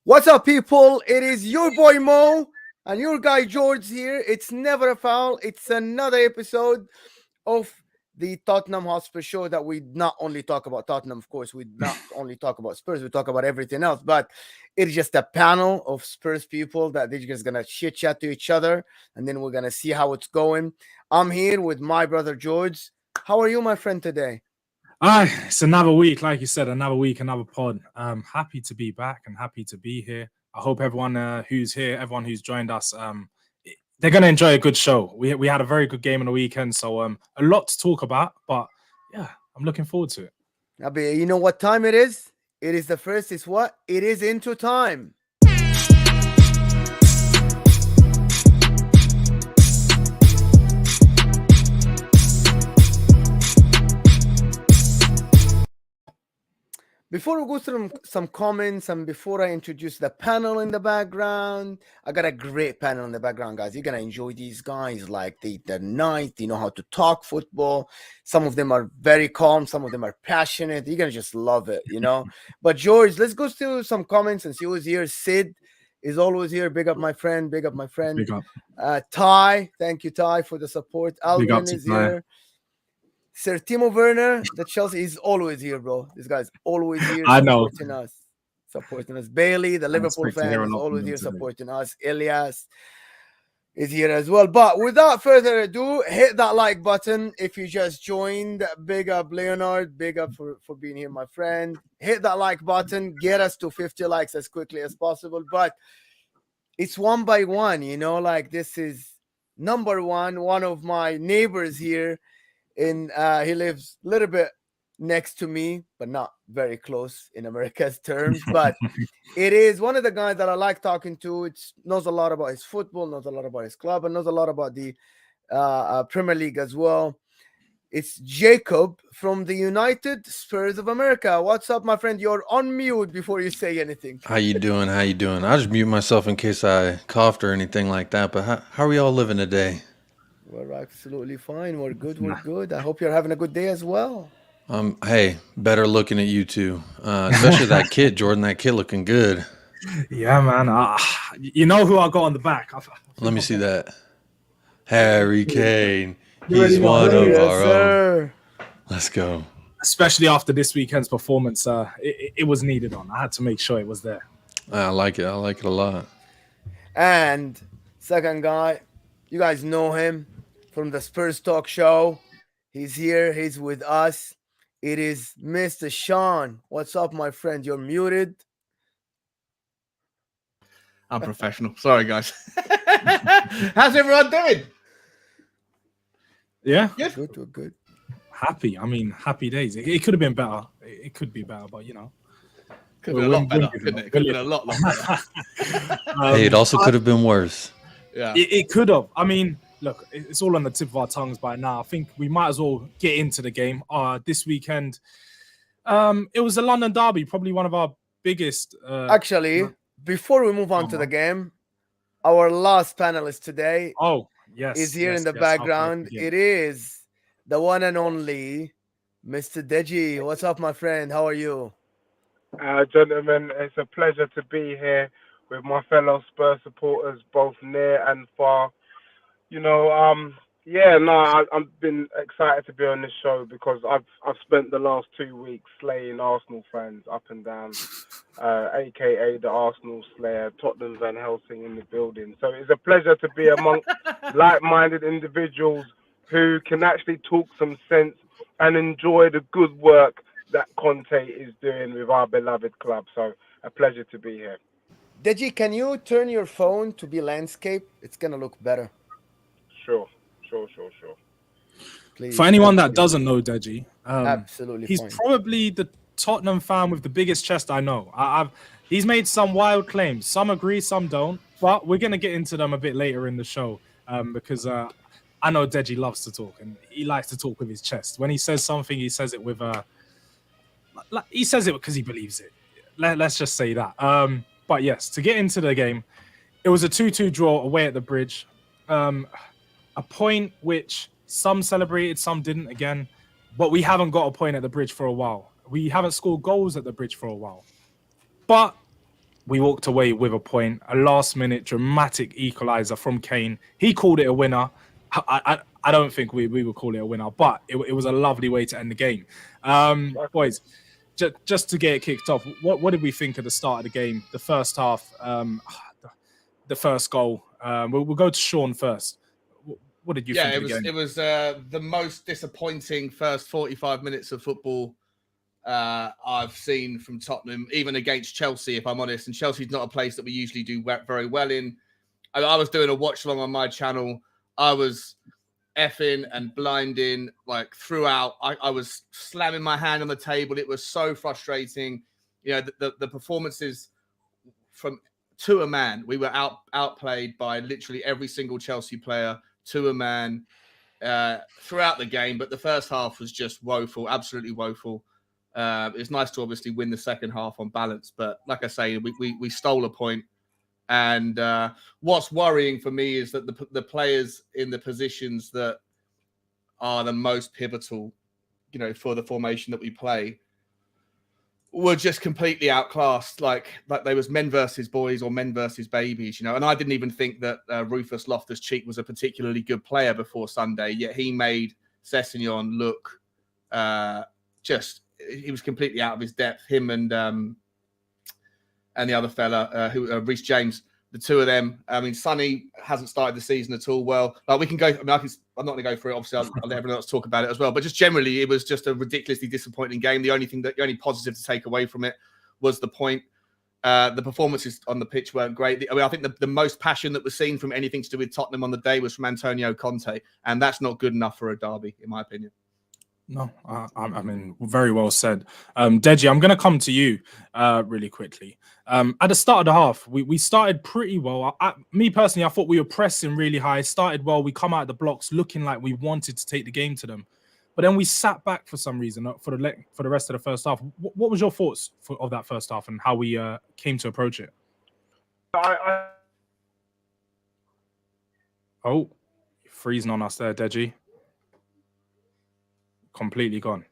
What's up, people? It is your boy Mo and your guy Jordz here. It's never a foul. It's another episode of the Tottenham Hotspur show that we not only talk about Tottenham, of course, we not only talk about Spurs, we talk about everything else. But it's just a panel of Spurs people that they're just gonna chit chat to each other, and then we're gonna see how it's going. I'm here with my brother Jordz. How are you, my friend, today? It's another week, like you said, another week, another pod. Happy to be back and happy to be here. I hope everyone who's here, everyone who's joined us, they're going to enjoy a good show. We had a very good game on the weekend, so a lot to talk about, but yeah, I'm looking forward to it. Abi, you know what time it is? It is the first, it's what? It is into time. Before we go through some comments and before I introduce the panel in the background, I got a great panel in the background, guys. You're going to enjoy these guys. Like, they're nice. They know how to talk football. Some of them are very calm. Some of them are passionate. You're going to just love it, you know. But, George, let's go through some comments and see who's here. Sid is always here. Big up my friend. Big up my friend. Big up. Ty. Thank you, Ty, for the support. Alvin is here. Sir Timo Werner, the Chelsea, is always here, bro. This guy's always here supporting us. Bailey, the Liverpool fan, is always here supporting us. Elias is here as well. But without further ado, hit that like button if you just joined. Big up, Leonard. Big up for being here, my friend. Hit that like button. Get us to 50 likes as quickly as possible. But it's one by one, you know, like this is number one of my neighbors here. He lives a little bit next to me, but not very close in America's terms. But it is one of the guys that I like talking to. It knows a lot about his football, knows a lot about his club, and knows a lot about the Premier League as well. It's Jacob from the United Spurs of America. What's up, my friend? You're on mute before you say anything. How you doing? I just mute myself in case I coughed or anything like that. But how are we all living today? We're absolutely fine. We're good. I hope you're having a good day as well. Hey, better looking at you two, especially that kid, Jordan. That kid looking good. Yeah, man. You know who I got on the back? Let me see that. Harry Kane. He's one of our own. Let's go. Especially after this weekend's performance, it was needed on. I had to make sure it was there. I like it. I like it a lot. And second guy, you guys know him from the Spurs Talk Show. He's here. He's with us. It is Mr. Sean. What's up, my friend? You're muted. I'm professional. Sorry, guys. How's everyone doing? Yeah. Good. Happy. I mean, happy days. It could have been better. It could be better, but you know. Could have been a lot better, couldn't it? Could have been a lot better. Hey, it also could have been worse. Yeah. It could have. I mean, look, it's all on the tip of our tongues by now. I think we might as well get into the game. This weekend, it was a London derby, probably one of our biggest. Actually, before we move on to the game, our last panelist today is here in the background. It is the one and only Mr. Deji. What's up, my friend? How are you? Gentlemen, it's a pleasure to be here with my fellow Spurs supporters, both near and far. You know, I've been excited to be on this show because I've spent the last 2 weeks slaying Arsenal fans up and down, aka the Arsenal Slayer, Tottenham Van Helsing in the building. So it's a pleasure to be among like-minded individuals who can actually talk some sense and enjoy the good work that Conte is doing with our beloved club. So a pleasure to be here. Deji, can you turn your phone to be landscape? It's going to look better. Sure. Please. For anyone that doesn't know Deji, absolutely, he's fine. probably the Tottenham fan with the biggest chest I know. He's made some wild claims. Some agree, some don't. But we're going to get into them a bit later in the show because I know Deji loves to talk and he likes to talk with his chest. When he says something, he says it with he says it because he believes it. Let's just say that. But yes, to get into the game, it was a 2-2 draw away at the Bridge. A point which some celebrated, some didn't again. But we haven't got a point at the Bridge for a while. We haven't scored goals at the Bridge for a while. But we walked away with a point, a last-minute dramatic equalizer from Kane. He called it a winner. I don't think we would call it a winner, but it was a lovely way to end the game. Boys, just to get it kicked off, what did we think at the start of the game, the first half, the first goal? We'll go to Sean first. What did you think of the game? It was the most disappointing first 45 minutes of football I've seen from Tottenham, even against Chelsea, if I'm honest. And Chelsea's not a place that we usually do very well in. I was doing a watch along on my channel. I was effing and blinding like throughout. I was slamming my hand on the table. It was so frustrating. You know, the performances from to a man. We were outplayed by literally every single Chelsea player to a man throughout the game. But the first half was just woeful, absolutely woeful. It's nice to obviously win the second half on balance, but like I say, we stole a point. And what's worrying for me is that the players in the positions that are the most pivotal, you know, for the formation that we play, were just completely outclassed. Like they was men versus boys or men versus babies, you know. And I didn't even think that Rufus Loftus-Cheek was a particularly good player before Sunday, yet he made Sessegnon look he was completely out of his depth. Him and the other fella, Reece James, the two of them. I mean, Sonny hasn't started the season at all well. Like we can go. I mean, I'm not going to go through it. Obviously, I'll let everyone else talk about it as well. But just generally, it was just a ridiculously disappointing game. The only positive to take away from it was the point. The performances on the pitch weren't great. I mean, I think the most passion that was seen from anything to do with Tottenham on the day was from Antonio Conte, and that's not good enough for a derby, in my opinion. No, I mean, very well said. Deji, I'm going to come to you really quickly. At the start of the half, we started pretty well. Me personally, I thought we were pressing really high, started well. We come out of the blocks looking like we wanted to take the game to them. But then we sat back for some reason for the rest of the first half. What was your thoughts of that first half and how we came to approach it? Oh, you're freezing on us there, Deji. Completely gone.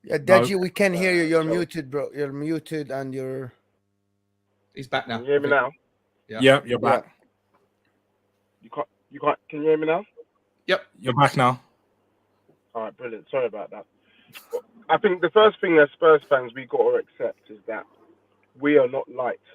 Yeah, Deji, we can hear you. You're muted, bro. You're muted, and you're. He's back now. Can you hear me now? Yeah, you're back. You can't. Can you hear me now? Yep, you're back now. All right, brilliant. Sorry about that. I think the first thing as Spurs fans we got to accept is that we are not liked.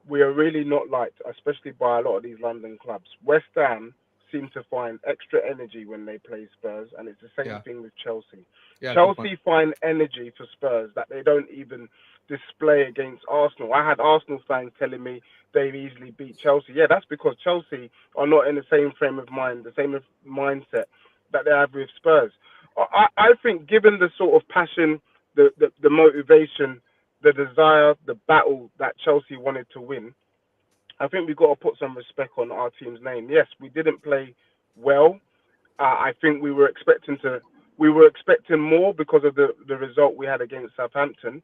We are really not liked, especially by a lot of these London clubs. West Ham seem to find extra energy when they play Spurs, and it's the same thing with Chelsea. Chelsea find energy for Spurs that they don't even display against Arsenal. I had Arsenal fans telling me they've easily beat Chelsea. Yeah, that's because Chelsea are not in the same frame of mind, the same mindset that they have with Spurs. I think given the sort of passion, the motivation, the desire, the battle that Chelsea wanted to win, I think we've got to put some respect on our team's name. Yes, we didn't play well. I think we were expecting more because of the result we had against Southampton.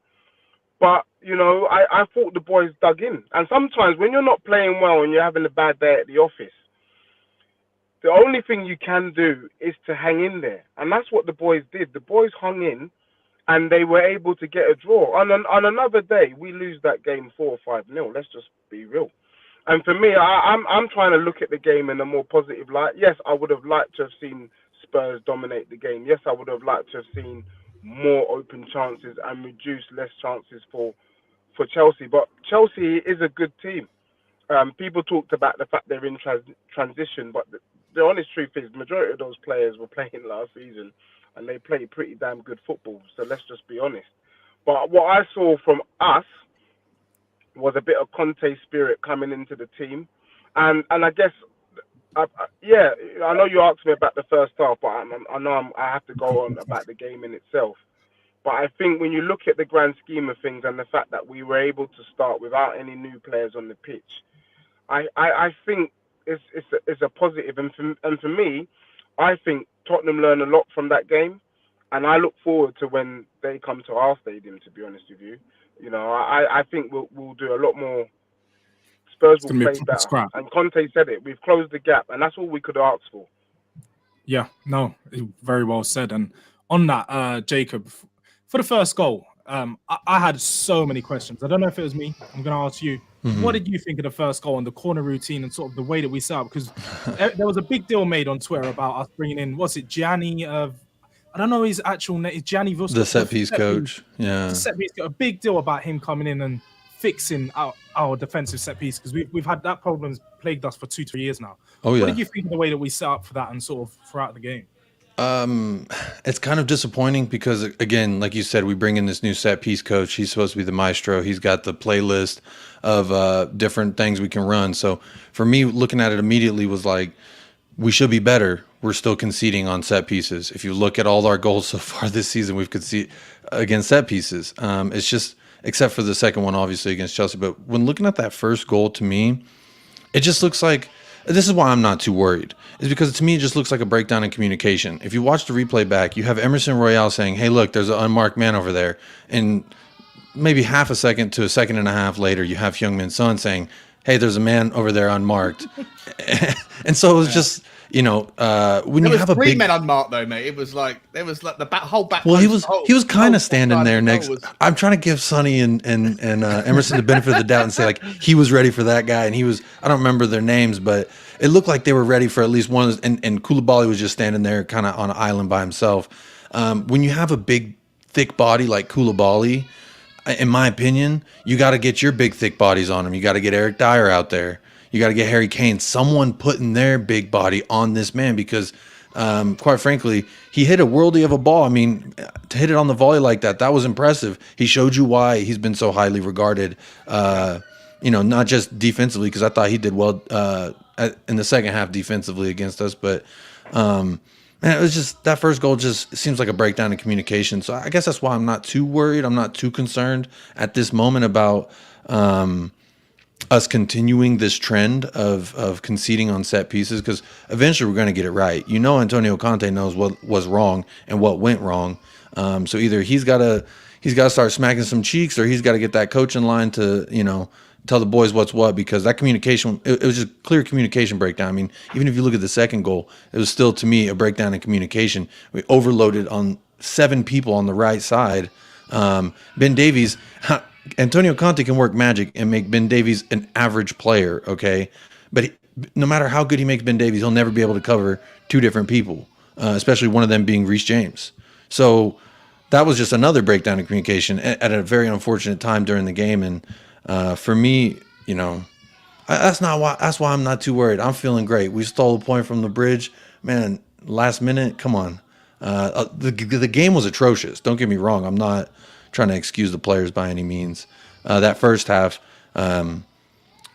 But, you know, I thought the boys dug in. And sometimes when you're not playing well and you're having a bad day at the office, the only thing you can do is to hang in there. And that's what the boys did. The boys hung in and they were able to get a draw. On another day, we lose that game 4 or 5-0. Let's just be real. And for me, I'm trying to look at the game in a more positive light. Yes, I would have liked to have seen Spurs dominate the game. Yes, I would have liked to have seen more open chances and reduce less chances for Chelsea. But Chelsea is a good team. People talked about the fact they're in transition, but the honest truth is the majority of those players were playing last season and they played pretty damn good football. So let's just be honest. But what I saw from us was a bit of Conte spirit coming into the team. And I guess, I know you asked me about the first half, but I have to go on about the game in itself. But I think when you look at the grand scheme of things and the fact that we were able to start without any new players on the pitch, I think it's a positive. And for me, I think Tottenham learned a lot from that game. And I look forward to when they come to our stadium, to be honest with you. You know, I think we'll do a lot more. Spurs will play better. Scrap. And Conte said it. We've closed the gap, and that's all we could ask for. Yeah, no, very well said. And on that, Jacob, for the first goal, I had so many questions. I don't know if it was me. I'm going to ask you. What did you think of the first goal and the corner routine and sort of the way that we set up? Because there was a big deal made on Twitter about us bringing in, what's it, Gianni? I don't know his actual name. It's Gianni Vusko. The set piece coach. Yeah. The set piece. A big deal about him coming in and fixing our defensive set piece, because we've had that problem plagued us for 2-3 years now. Oh, yeah. What did you think of the way that we set up for that and sort of throughout the game? It's kind of disappointing because, again, like you said, we bring in this new set piece coach. He's supposed to be the maestro. He's got the playlist of different things we can run. So for me, looking at it immediately was like, we should be better. We're still conceding on set pieces. If you look at all our goals so far this season, we've conceded against set pieces. It's just, except for the second one, obviously, against Chelsea. But when looking at that first goal, to me, it just looks like, this is why I'm not too worried, is because to me it just looks like a breakdown in communication. If you watch the replay back, you have Emerson Royale saying, hey, look, there's an unmarked man over there. And maybe half a second to a second and a half later, you have Heung-min Son saying, hey, there's a man over there unmarked. And so it was just, when you have a three big men unmarked though, mate. It was like there was like the whole back. Well, he was kind of standing there next. I'm trying to give Sonny and Emerson the benefit of the doubt and say like he was ready for that guy, and he was. I don't remember their names, but it looked like they were ready for at least one. And Koulibaly was just standing there, kind of on an island by himself. When you have a big, thick body like Koulibaly, in my opinion, you got to get your big, thick bodies on him. You got to get Eric Dyer out there. You got to get Harry Kane, someone putting their big body on this man, because quite frankly, he hit a worldie of a ball. I mean, to hit it on the volley like that was impressive. He showed you why he's been so highly regarded, not just defensively, because I thought he did well in the second half defensively against us. But, man, it was just, that first goal just seems like a breakdown in communication. So I guess that's why I'm not too worried. I'm not too concerned at this moment about us continuing this trend of conceding on set pieces, because eventually we're going to get it right. Antonio Conte knows what was wrong and what went wrong. So either he's got to start smacking some cheeks, or he's got to get that coach in line to tell the boys what's what, because that communication, it was just clear communication breakdown. I mean, even if you look at the second goal, it was still, to me, a breakdown in communication. We overloaded on 7 people on the right side. Ben Davies, Antonio Conte can work magic and make Ben Davies an average player, okay? But no matter how good he makes Ben Davies, he'll never be able to cover 2 different people, especially one of them being Reece James. So that was just another breakdown in communication at a very unfortunate time during the game. And for me, that's why I'm not too worried. I'm feeling great. We stole a point from the Bridge. Man, last minute, come on. The game was atrocious. Don't get me wrong. I'm not trying to excuse the players by any means. That first half, kind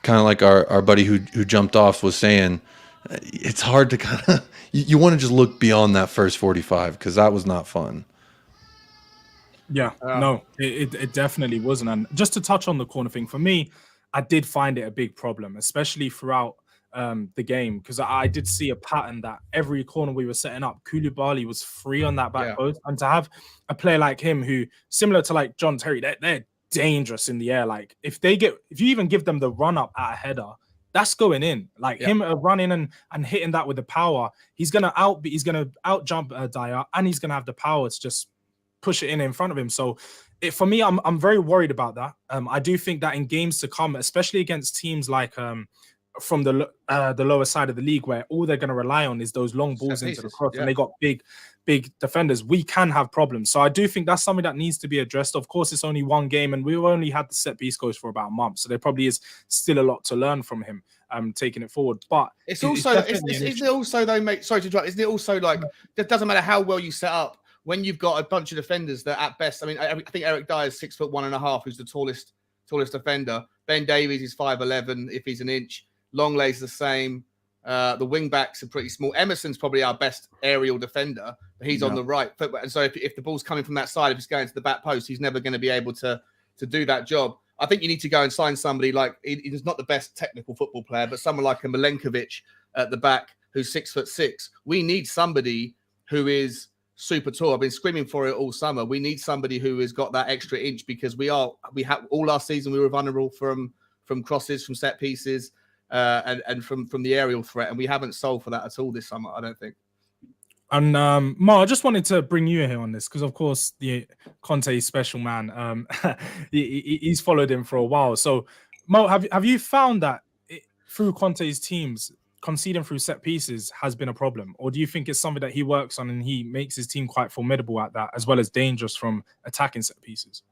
of like our buddy who jumped off was saying, it's hard to kind of you want to just look beyond that first 45, because that was not fun. Yeah, no, it definitely wasn't. And just to touch on the corner thing, for me, I did find it a big problem, especially throughout the game, because I did see a pattern that every corner we were setting up, Koulibaly was free on that back post, and to have a player like him who, similar to like John Terry, they're dangerous in the air. Like if you even give them the run up at a header, that's going in. Like him running and hitting that with the power, he's gonna out jump Dyer, and he's gonna have the power to just push it in front of him. So for me, I'm very worried about that. I do think that in games to come, especially against teams like from the lower side of the league, where all they're going to rely on is those long balls into the cross, and they got big defenders, we can have problems. So I do think that's something that needs to be addressed. Of course, it's only one game, and we've only had the set piece coach for about a month, so there probably is still a lot to learn from him taking it forward. But isn't it also though, mate? Sorry to interrupt. Isn't it also like it doesn't matter how well you set up when you've got a bunch of defenders that at best, I mean, I think Eric Dyer is 6'1.5", who's the tallest defender. Ben Davies is 5'11", if he's an inch. Longlay's the same. The wing backs are pretty small. Emerson's probably our best aerial defender, but he's on the right foot. And so if the ball's coming from that side, if it's going to the back post, he's never going to be able to do that job. I think you need to go and sign somebody like, he's not the best technical football player, but someone like a Milenkovic at the back who's 6'6". We need somebody who is super tall. I've been screaming for it all summer. We need somebody who has got that extra inch, because we have all last season we were vulnerable from crosses, from set pieces, and from the aerial threat, and we haven't solved for that at all this summer, I don't think. And Mo, I just wanted to bring you here on this because, of course, the Conte special man, he's followed him for a while. So, Mo, have you found that through Conte's teams, conceding through set pieces has been a problem, or do you think it's something that he works on and he makes his team quite formidable at that, as well as dangerous from attacking set pieces?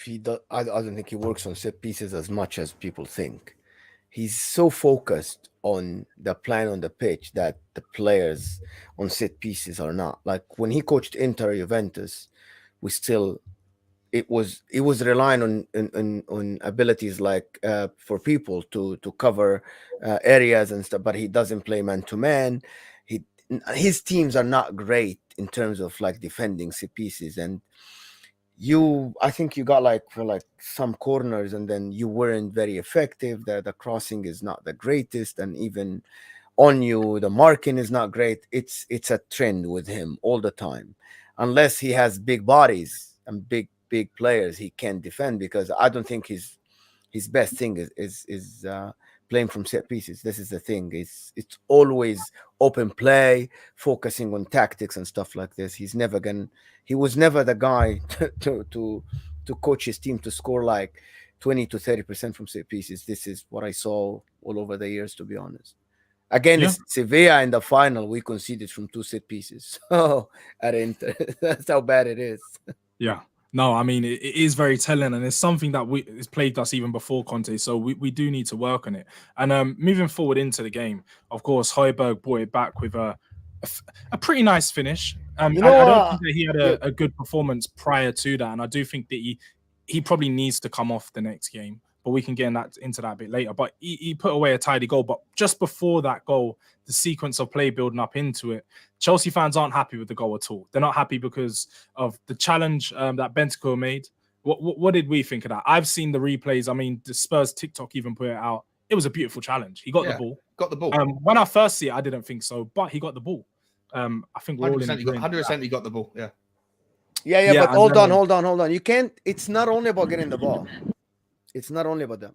I don't think he works on set pieces as much as people think. He's so focused on the plan on the pitch that the players on set pieces are not. Like when he coached Inter Juventus, it was relying on abilities like for people to cover areas and stuff, but he doesn't play man to man. His teams are not great in terms of like defending set pieces, and I think you got like some corners and then you weren't very effective. The crossing is not the greatest, and even on you, the marking is not great. It's a trend with him all the time. Unless he has big bodies and big players, he can't defend, because I don't think his best thing is playing from set pieces. This is the thing. It's always open play, focusing on tactics and stuff like this. He was never the guy to coach his team to score like 20 to 30% from set pieces. This is what I saw all over the years, to be honest. Again, it's Sevilla in the final, we conceded from 2 set pieces. So at Inter, that's how bad it is. Yeah. No, I mean, it is very telling, and it's something that it's plagued us even before Conte, so we do need to work on it. And moving forward into the game, of course, Højbjerg brought it back with a pretty nice finish. I don't think that he had a good performance prior to that, and I do think that he probably needs to come off the next game, but we can get into that a bit later. But he put away a tidy goal, but just before that goal, the sequence of play building up into it, Chelsea fans aren't happy with the goal at all. They're not happy because of the challenge that Bentancur made. What did we think of that? I've seen the replays. I mean, the Spurs TikTok even put it out. It was a beautiful challenge. He got the ball. Got the ball. When I first see it, I didn't think so, but he got the ball. I think we're all in 100% he got the ball. Yeah. Yeah. But hold on. You can't. It's not only about getting the ball. It's not only about that.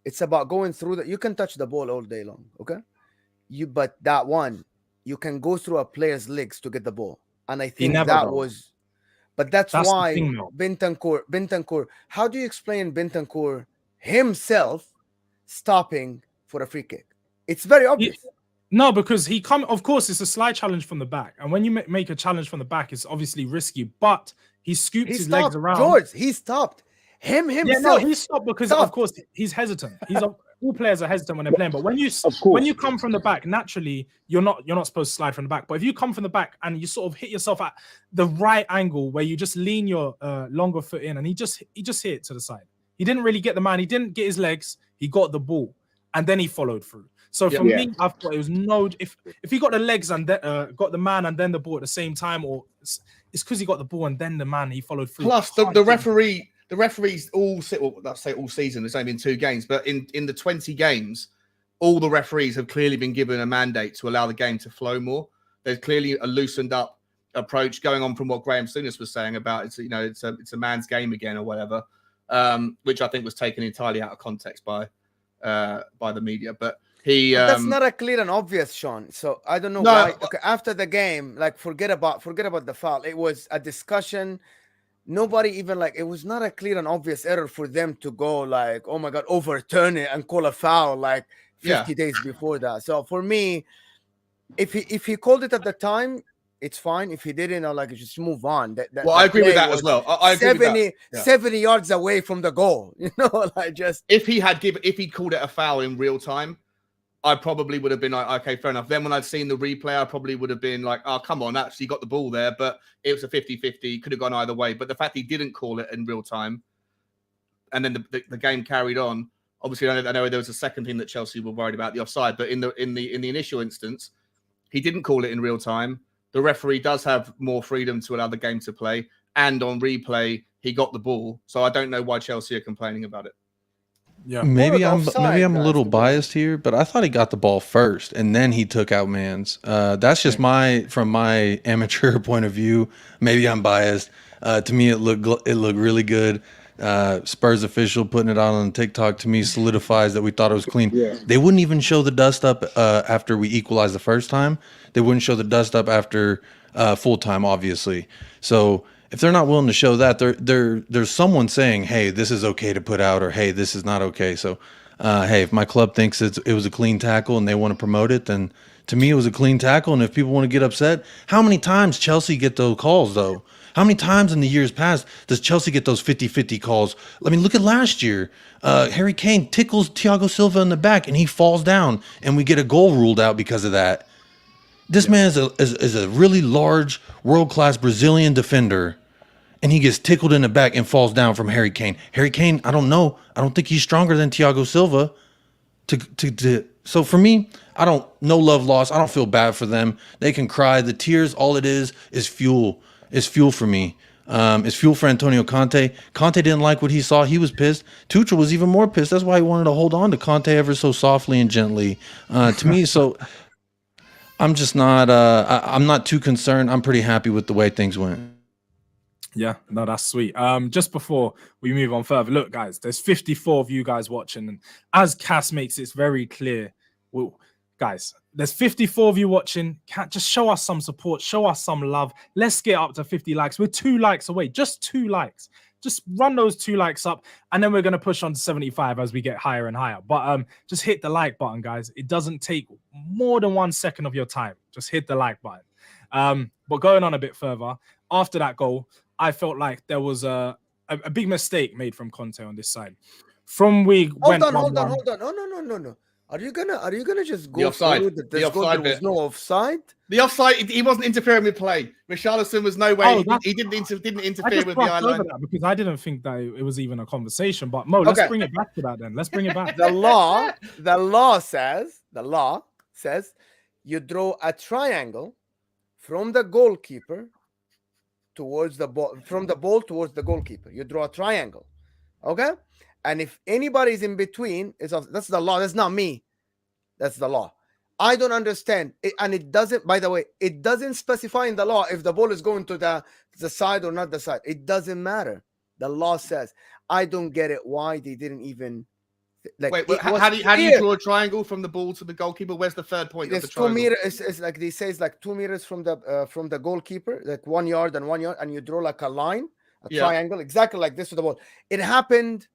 It's about going through that. You can touch the ball all day long. Okay. But that one, you can go through a player's legs to get the ball, and I think that was. But that's why Bentancur. How do you explain Bentancur himself stopping for a free kick? It's very obvious. No, because of course, it's a slide challenge from the back, and when you make a challenge from the back, it's obviously risky. But he scooped his legs around. Jordz, he stopped himself. Yeah, no, he stopped because of course he's hesitant. All players are hesitant when they're playing, but when you come from the back, naturally you're not supposed to slide from the back. But if you come from the back and you sort of hit yourself at the right angle where you just lean your longer foot in, and he just hit it to the side. He didn't really get the man. He didn't get his legs. He got the ball, and then he followed through. So for me, I thought it was if he got the legs and got the man and then the ball at the same time, or it's because he got the ball and then the man he followed through. Plus the referee. The referees all season. It's only been 2 games, but in the 20 games, all the referees have clearly been given a mandate to allow the game to flow more. There's clearly a loosened up approach going on from what Graham Souness was saying about it's a man's game again or whatever, which I think was taken entirely out of context by the media. But that's not a clear and obvious, Sean. So I don't know why. Okay, after the game, like forget about the foul. It was a discussion. Nobody even it was not a clear and obvious error for them to go like, oh my God, overturn it and call a foul like 50 days before that. So for me, if he called it at the time, it's fine. If he didn't, just move on. I agree with that as well. I agree with that. 70 yards away from the goal, if he called it a foul in real time, I probably would have been like, okay, fair enough. Then when I'd seen the replay, I probably would have been like, oh, come on, actually got the ball there, but it was a 50-50, could have gone either way. But the fact he didn't call it in real time, and then the game carried on. Obviously, I know there was a second thing that Chelsea were worried about, the offside. But in the initial instance, he didn't call it in real time. The referee does have more freedom to allow the game to play, and on replay, he got the ball. So I don't know why Chelsea are complaining about it. Yeah, maybe I'm a little biased here, but I thought he got the ball first and then he took out Mans. That's just from my amateur point of view. Maybe I'm biased. To me, it looked really good. Spurs official putting it out on TikTok to me solidifies that we thought it was clean. Yeah. They wouldn't even show the dust up after we equalized the first time. They wouldn't show the dust up after full time, obviously. So if they're not willing to show that, there's someone saying, hey, this is okay to put out, or hey, this is not okay. So hey, if my club thinks it was a clean tackle and they want to promote it, then to me it was a clean tackle. And if people want to get upset, how many times Chelsea get those calls though? How many times in the years past does Chelsea get those 50-50 calls? I mean, look at last year. Harry Kane tickles Thiago Silva in the back and he falls down and we get a goal ruled out because of that. This man is a really large, world-class Brazilian defender, and he gets tickled in the back and falls down from Harry Kane. Harry Kane, I don't know. I don't think he's stronger than Thiago Silva. So for me, no love lost. I don't feel bad for them. They can cry. The tears, all it is fuel. It's fuel for me. It's fuel for Antonio Conte. Conte didn't like what he saw. He was pissed. Tuchel was even more pissed. That's why he wanted to hold on to Conte ever so softly and gently. To me, so I'm just not. I'm not too concerned. I'm pretty happy with the way things went. Yeah, no, that's sweet. Just before we move on further, look, guys, there's 54 of you guys watching, and as Cass makes it very clear, guys, there's 54 of you watching. Just show us some support, show us some love. Let's get up to 50 likes. We're 2 likes away, just 2 likes. Just run those 2 likes up, and then we're going to push on to 75 as we get higher and higher. But just hit the like button, guys. It doesn't take more than 1 second of your time. Just hit the like button. But going on a bit further, after that goal, I felt like there was a big mistake made from Conte on this side. Hold on. No. Are you gonna just go offside? There was no offside. The offside. He wasn't interfering with play. Richarlison was no way. He didn't interfere with the eye line. Because I didn't think that it was even a conversation. But Mo, let's bring it back to that then. Let's bring it back. The law says you draw a triangle from the goalkeeper towards the ball, from the ball towards the goalkeeper. You draw a triangle, okay? And if anybody's in between, that's the law. That's not me. That's the law. I don't understand it, and it doesn't. By the way, it doesn't specify in the law if the ball is going to the side or not the side. It doesn't matter. The law says. I don't get it. Why they didn't even wait? How do you draw a triangle from the ball to the goalkeeper? Where's the third point? It's of the 2 meters. It's like they say, it's like 2 meters from the goalkeeper, like 1 yard and 1 yard, and you draw like a line, triangle, exactly like this with the ball. It happened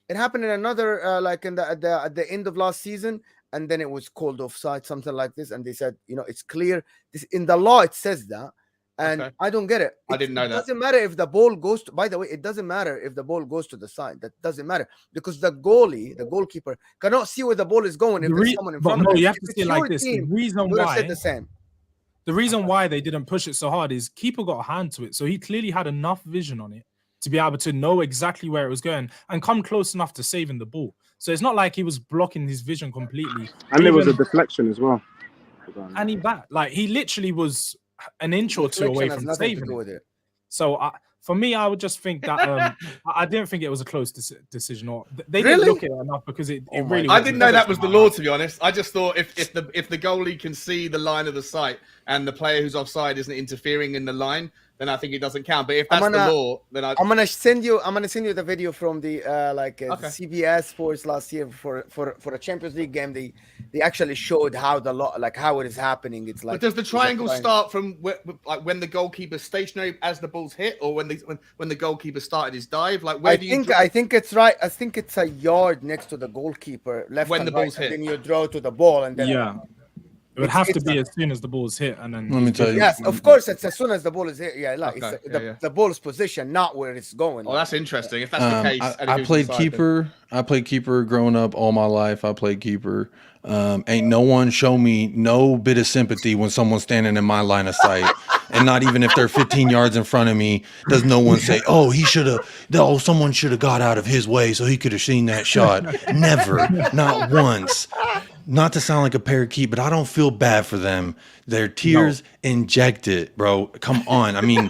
in another like at the end of last season, and then it was called offside, something like this, and they said, it's clear. This in the law it says that. And I don't get it. I didn't know that. It doesn't matter if the ball goes to, by the way, it doesn't matter if the ball goes to the side. That doesn't matter because the goalkeeper cannot see where the ball is going if there's someone in front of him. You have to see it like this. The reason why they didn't push it so hard is keeper got a hand to it. So he clearly had enough vision on it to be able to know exactly where it was going and come close enough to saving the ball. So it's not like he was blocking his vision completely. And there was a deflection as well. And he literally was an inch or two away from saving it. So for me, I would just think that I didn't think it was a close decision, or they didn't look at it enough because it really. I didn't know that was the law, to be honest. I just thought if the goalie can see the line of the sight and the player who's offside isn't interfering in the line, then I think it doesn't count. But if that's the law, then I'm gonna send you the video from the CBS Sports last year for a Champions League game. They actually showed how the law, like how it is happening. It's like. But does the triangle start from when the goalkeeper's stationary as the ball's hit, or when the goalkeeper started his dive? Like where I think it's right. I think it's a yard next to the goalkeeper, left when the ball's hit. Then you draw to the ball, and then it would have to be as soon as the ball is hit, and then. Let me tell you. Yes, of course, it's as soon as the ball is hit. Yeah, like the ball's position, not where it's going. Oh, that's interesting. If that's the case, I played keeper. I played keeper growing up all my life. I played keeper. Ain't no one show me no bit of sympathy when someone's standing in my line of sight, and not even if they're 15 yards in front of me. Does no one say, "Oh, someone should have got out of his way so he could have seen that shot"? Never, not once. Not to sound like a parakeet, but I don't feel bad for them. Their tears injected, bro. Come on. I mean,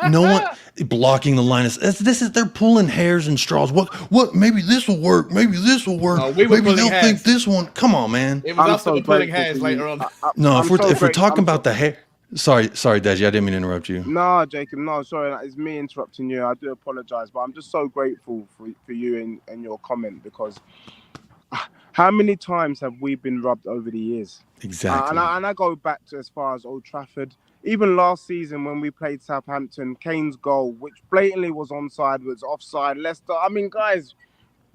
no one blocking the line. They're pulling hairs and straws. What? Maybe this will work. Maybe this will work. No, maybe they'll think this one. Come on, man. It was us that were pulling hairs later on. No, if we're talking about the hair. Sorry, Deji, I didn't mean to interrupt you. No, Jacob, no, sorry, it's me interrupting you. I do apologize, but I'm just so grateful for you and your comment, because how many times have we been robbed over the years? Exactly. And I go back to as far as Old Trafford. Even last season when we played Southampton, Kane's goal, which blatantly was onside, was offside. Leicester, I mean, guys,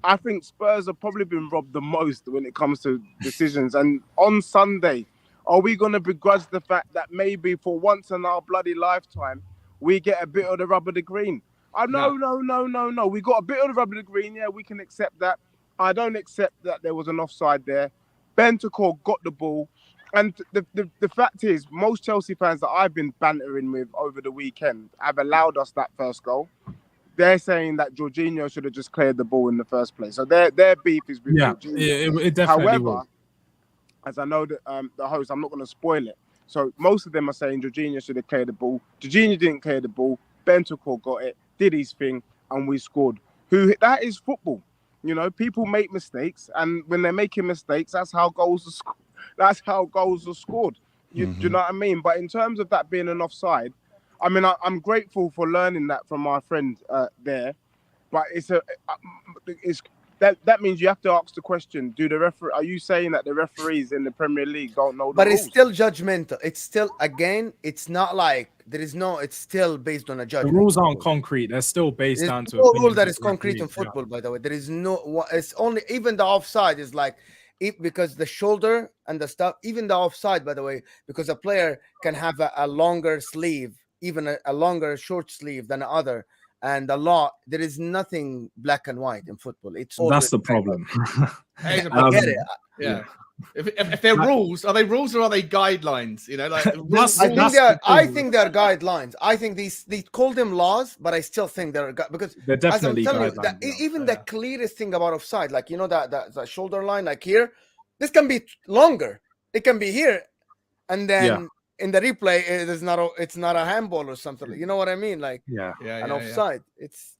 I think Spurs have probably been robbed the most when it comes to decisions. And on Sunday, are we going to begrudge the fact that maybe for once in our bloody lifetime, we get a bit of the rub of the green? No. We got a bit of the rub of the green. Yeah, we can accept that. I don't accept that there was an offside there. Bentancur got the ball. And the fact is, most Chelsea fans that I've been bantering with over the weekend have allowed us that first goal. They're saying that Jorginho should have just cleared the ball in the first place. So their beef is with Jorginho. It definitely However, will. as I know that the host, I'm not going to spoil it. So most of them are saying Jorginho should have cleared the ball. Jorginho didn't clear the ball. Bentancur got it, did his thing, and we scored. That is football. You know, people make mistakes, and when they're making mistakes, that's how goals are scored. Do you know what I mean? But in terms of that being an offside, I mean, I'm grateful for learning that from my friend there. But that means you have to ask the question: are you saying that the referees in the Premier League don't know the rules? It's still judgmental. It's still, again, it's not like it's still based on a judgment. The rules aren't concrete. They're still based down to no rule that is concrete in football, by the way. There is no, it's only, even the offside is like, because the shoulder and the stuff, even the offside, by the way, because a player can have a longer sleeve, even a longer short sleeve than the other. And there is nothing black and white in football. That's the problem. I get it. Yeah. If they're rules, are they rules or are they guidelines? You know, like I think they're guidelines. I think they call them laws, but I still think because they're definitely guidelines. Even the clearest thing about offside, like, you know, that shoulder line, like here, this can be longer. It can be here, and then in the replay, it's not a handball or something. You know what I mean? Like an offside. It's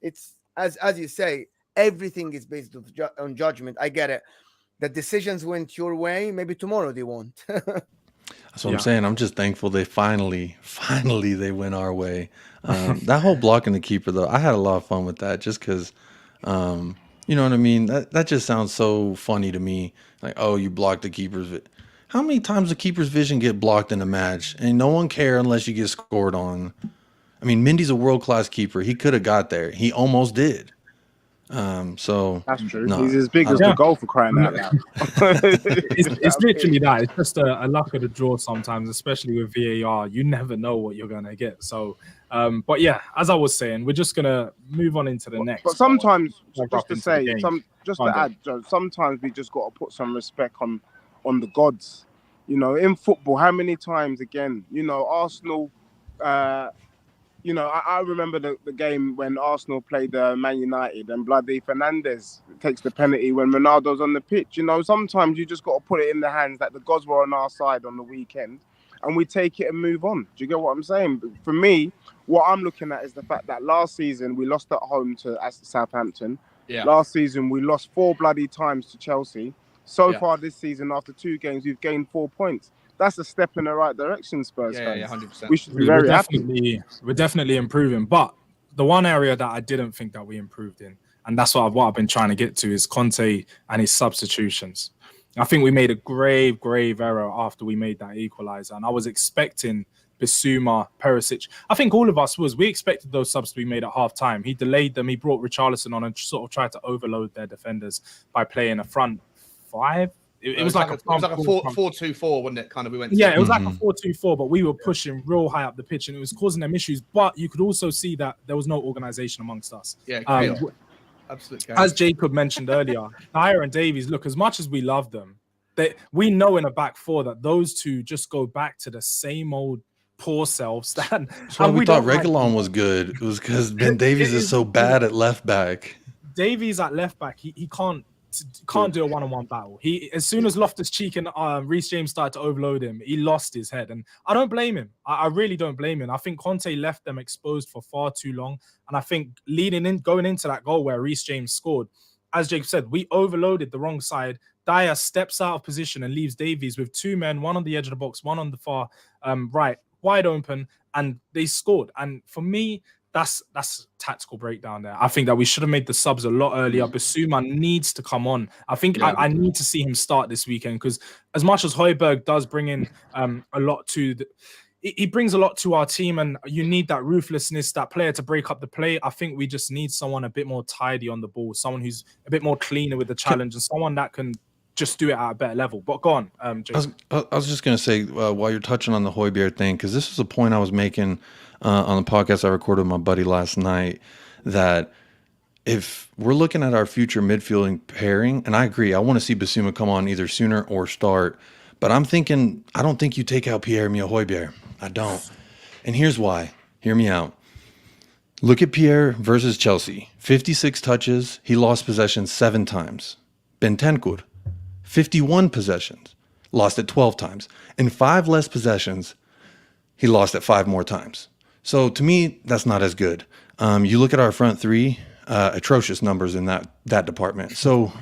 as you say, everything is based on judgment. I get it. The decisions went your way. Maybe tomorrow they won't. That's what I'm saying. I'm just thankful they finally they went our way. That whole blocking the keeper, though, I had a lot of fun with that, just because, you know what I mean? That just sounds so funny to me. Like, oh, you blocked the keeper's. How many times the keeper's vision get blocked in a match, and no one care unless you get scored on? I mean, Mendy's a world-class keeper. He could have got there. He almost did. So that's true. He's as big as the goal, for crying out loud. It's literally that. It's just a luck of the draw sometimes, especially with VAR. You never know what you're gonna get. So, but yeah, as I was saying, we're just gonna move on into the next. But sometimes, just to add, sometimes we just got to put some respect on the gods. You know, in football, how many times again? You know, Arsenal. You know, I remember the game when Arsenal played Man United and bloody Fernandes takes the penalty when Ronaldo's on the pitch. You know, sometimes you just got to put it in the hands that the gods were on our side on the weekend, and we take it and move on. Do you get what I'm saying? For me, what I'm looking at is the fact that last season we lost at home to Southampton. Yeah. Last season we lost 4 bloody times to Chelsea. So far this season, after 2 games, we've gained 4 points. That's a step in the right direction, Spurs fans. Yeah, 100%. We should be very happy. We're definitely improving. But the one area that I didn't think that we improved in, and that's what I've been trying to get to, is Conte and his substitutions. I think we made a grave error after we made that equaliser. And I was expecting Bissouma, Perisic. I think all of us we expected those subs to be made at half-time. He delayed them. He brought Richarlison on and sort of tried to overload their defenders by playing a front 5. It was like a 4-2-4, wasn't it? Kind of, we went. It was like a 4-2-4, but we were pushing real high up the pitch, and it was causing them issues. But you could also see that there was no organization amongst us. Yeah, absolutely. As Jacob mentioned earlier, Dyer and Davies. Look, as much as we love them, we know in a back four that those two just go back to the same old poor selves. That's why we thought Reguilon was good. It was because Ben Davies is so bad at left back. Davies at left back, he can't do a one-on-one battle. As soon as Loftus-Cheek and Reece James started to overload him, he lost his head. And I don't blame him. I really don't blame him. I think Conte left them exposed for far too long. And I think going into that goal where Reece James scored, as Jacob said, we overloaded the wrong side. Dyer steps out of position and leaves Davies with 2 men, one on the edge of the box, one on the far right. wide open, and they scored. And for me, that's tactical breakdown there. I think that we should have made the subs a lot earlier. Bissouma needs to come on. I think I need to see him start this weekend, because as much as Højbjerg does bring in a lot to he brings a lot to our team, and you need that ruthlessness, that player to break up the play. I think we just need someone a bit more tidy on the ball, someone who's a bit more cleaner with the challenge, and someone that can just do it at a better level. But go on, Jason. I was just going to say, while you're touching on the Højbjerg thing, because this is a point I was making on the podcast I recorded with my buddy last night, that if we're looking at our future midfielding pairing, and I agree, I want to see Bissouma come on either sooner or start, but I'm thinking, I don't think you take out Pierre-Emile Højbjerg. I don't. And here's why. Hear me out. Look at Pierre versus Chelsea. 56 touches. He lost possession 7 times. Bentancur, 51 possessions. Lost it 12 times. In 5 less possessions, he lost it 5 more times. So to me, that's not as good. You look at our front three, atrocious numbers in that department. So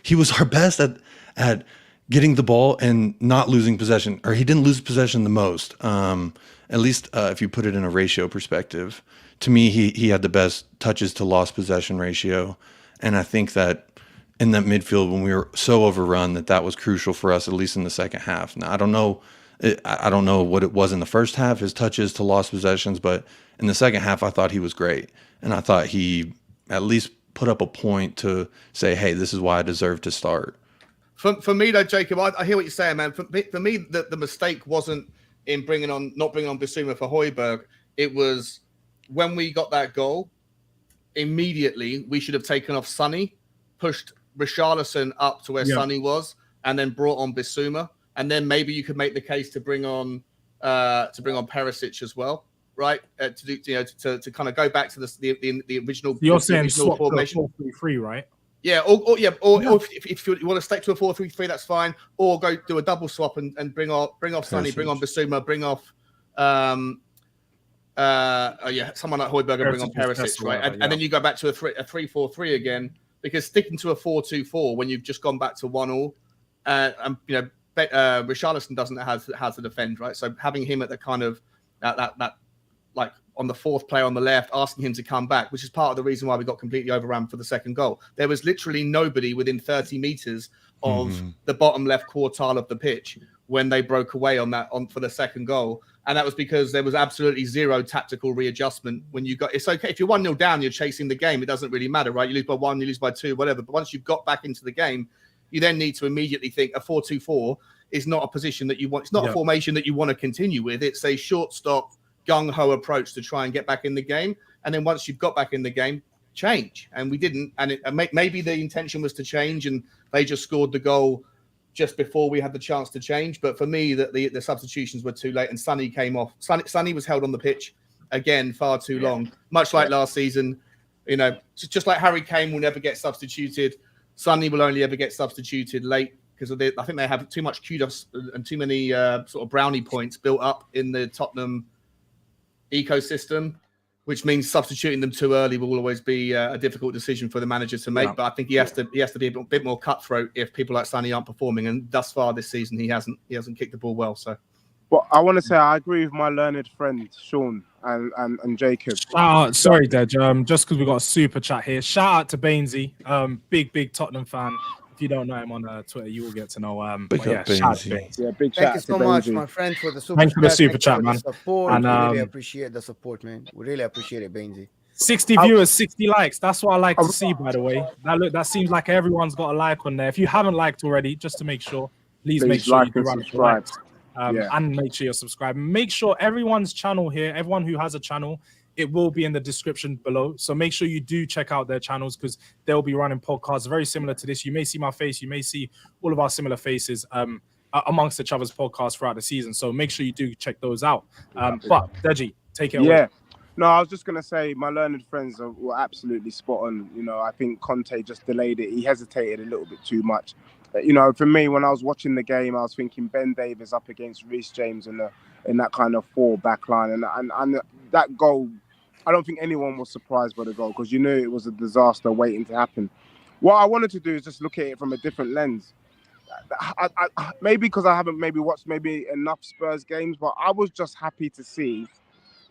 he was our best at getting the ball and not losing possession, or he didn't lose possession the most. At least if you put it in a ratio perspective, to me, he had the best touches to lost possession ratio. And I think that in that midfield, when we were so overrun, that was crucial for us, at least in the second half. Now, I don't know what it was in the first half, his touches to lost possessions, but in the second half, I thought he was great. And I thought he at least put up a point to say, hey, this is why I deserve to start. For me, though, Jacob, I hear what you're saying, man. For me, the mistake wasn't in not bringing on Bissouma for Højbjerg. It was when we got that goal, immediately we should have taken off Sonny, pushed Richarlison up to where Sonny was, and then brought on Bissouma. And then maybe you could make the case to bring on Perisic as well, right? To kind of go back to the original. You're saying original swap formation. 4-3-3, right? Yeah, or if you want to stick to a 4-3-3, that's fine. Or go do a double swap and bring off Sonny, bring on Bissouma, bring off someone like Højbjerg and bring on Perisic, right? And then you go back to a 3-4-3 again, because sticking to a 4-2-4 when you've just gone back to 1-1, Richarlison doesn't know how to defend, right? So having him at the kind of that like on the fourth player on the left, asking him to come back, which is part of the reason why we got completely overrun for the second goal. There was literally nobody within 30 meters of the bottom left quartile of the pitch when they broke away for the second goal. And that was because there was absolutely zero tactical readjustment. It's okay. If you're 1-0 down, you're chasing the game. It doesn't really matter, right? You lose by 1, you lose by 2, whatever. But once you've got back into the game, you then need to immediately think a 4-2-4 is not a position that you want. It's not a formation that you want to continue with. It's a short stop, gung-ho approach to try and get back in the game. And then once you've got back in the game, change. And we didn't. And maybe the intention was to change, and they just scored the goal just before we had the chance to change. But for me, the substitutions were too late, and Sonny came off. Sonny was held on the pitch again far too long, much like last season. Just like Harry Kane will never get substituted, Sonny will only ever get substituted late, because I think they have too much kudos and too many sort of brownie points built up in the Tottenham ecosystem, which means substituting them too early will always be a difficult decision for the manager to make. But I think he has to be a bit more cutthroat if people like Sonny aren't performing. And thus far this season, he hasn't kicked the ball well. So, well, I want to say I agree with my learned friend Sean and Jacob. Sorry, Dej. Just because we got a super chat here. Shout out to Bainesy, big Tottenham fan. If you don't know him on Twitter, you will get to know. Big up Bainesy. Yeah, big Thank you so much, my friend, for the super chat, man. Support. And, we really appreciate the support, man. We really appreciate it, Bainesy. 60 viewers, 60 likes. That's what I like to see, by the way. That seems like everyone's got a like on there. If you haven't liked already, just to make sure, please make sure like you and subscribe. And make sure you're subscribed. Make sure everyone's channel here, everyone who has a channel, it will be in the description below. So make sure you do check out their channels, because they'll be running podcasts very similar to this. You may see my face. You may see all of our similar faces amongst each other's podcasts throughout the season. So make sure you do check those out. But Deji, take it away. Yeah. No, I was just going to say my learned friends were absolutely spot on. I think Conte just delayed it. He hesitated a little bit too much. For me, when I was watching the game, I was thinking Ben Davies up against Reece James in that kind of 4 back line. And that goal, I don't think anyone was surprised by the goal, because you knew it was a disaster waiting to happen. What I wanted to do is just look at it from a different lens. maybe because I haven't maybe watched enough Spurs games, but I was just happy to see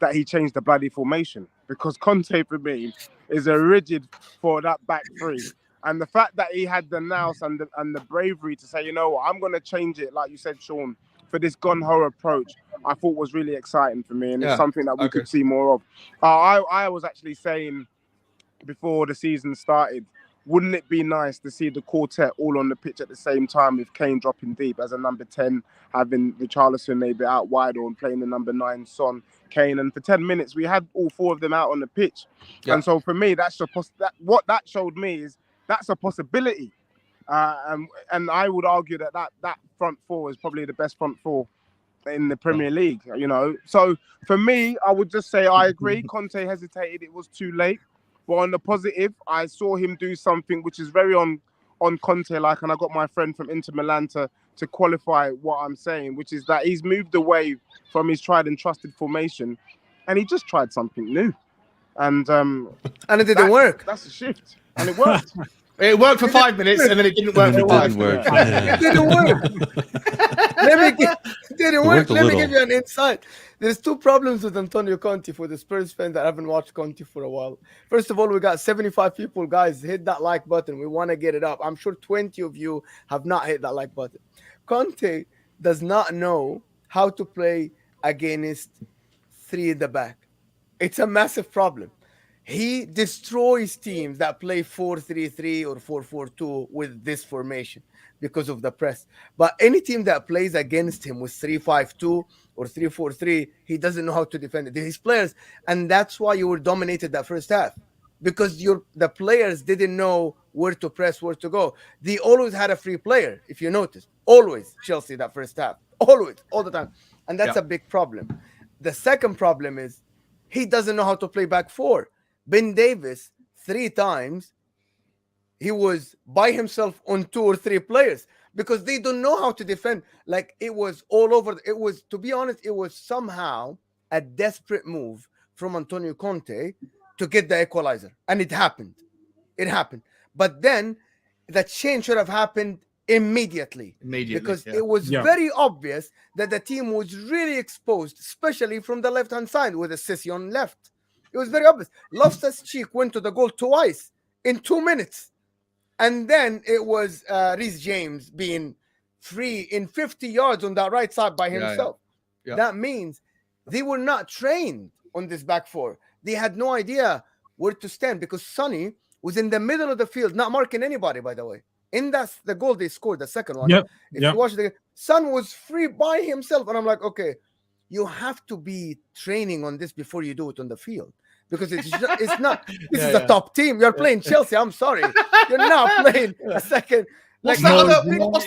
that he changed the bloody formation, because Conte for me is a rigid for that back three. And the fact that he had the nous and the bravery to say, you know what, I'm going to change it, like you said, Sean, for this gun-ho approach, I thought was really exciting for me. And it's something that we could see more of. I was actually saying before the season started, wouldn't it be nice to see the quartet all on the pitch at the same time, with Kane dropping deep as a number 10, having Richarlison maybe out wide, or playing the number 9, Son, Kane. And for 10 minutes, we had all 4 of them out on the pitch. Yeah. And so for me, that's what that showed me is that's a possibility. And I would argue that front 4 is probably the best front 4 in the Premier League, you know. So for me, I would just say I agree. Conte hesitated. It was too late. But on the positive, I saw him do something which is very on Conte-like, and I got my friend from Inter Milan to qualify what I'm saying, which is that he's moved away from his tried and trusted formation, and he just tried something new. And it didn't work. That's a shift. And it worked. It worked for 5 minutes, and then it didn't work for 5. It didn't work. It didn't work. Let me give you an insight. There's 2 problems with Antonio Conte for the Spurs fans that haven't watched Conte for a while. First of all, we got 75 people. Guys, hit that like button. We want to get it up. I'm sure 20 of you have not hit that like button. Conte does not know how to play against 3 in the back. It's a massive problem. He destroys teams that play 4-3-3 or 4-4-2 with this formation because of the press. But any team that plays against him with 3-5-2 or 3-4-3, he doesn't know how to defend it. His players, and that's why you were dominated that first half, because the players didn't know where to press, where to go. They always had a free player, if you notice. Always Chelsea that first half. Always, all the time. And that's a big problem. The second problem is he doesn't know how to play back 4. Ben Davis, 3 times, he was by himself on 2 or 3 players because they don't know how to defend. Like, it was all over. It was, to be honest, it was somehow a desperate move from Antonio Conte to get the equalizer. And it happened. It happened. But then the change should have happened immediately. Because it was very obvious that the team was really exposed, especially from the left-hand side with the Sissy on left. It was very obvious. Loftus-Cheek went to the goal twice in 2 minutes. And then it was Reece James being free in 50 yards on that right side by himself. Yeah. That means they were not trained on this back 4. They had no idea where to stand because Sonny was in the middle of the field, not marking anybody, by the way. And that's the goal they scored, the second one. If you watch the Son was free by himself. And I'm like, okay, you have to be training on this before you do it on the field. Because it's not. This is a top team. You're playing Chelsea. I'm sorry, you're not playing a second. What's that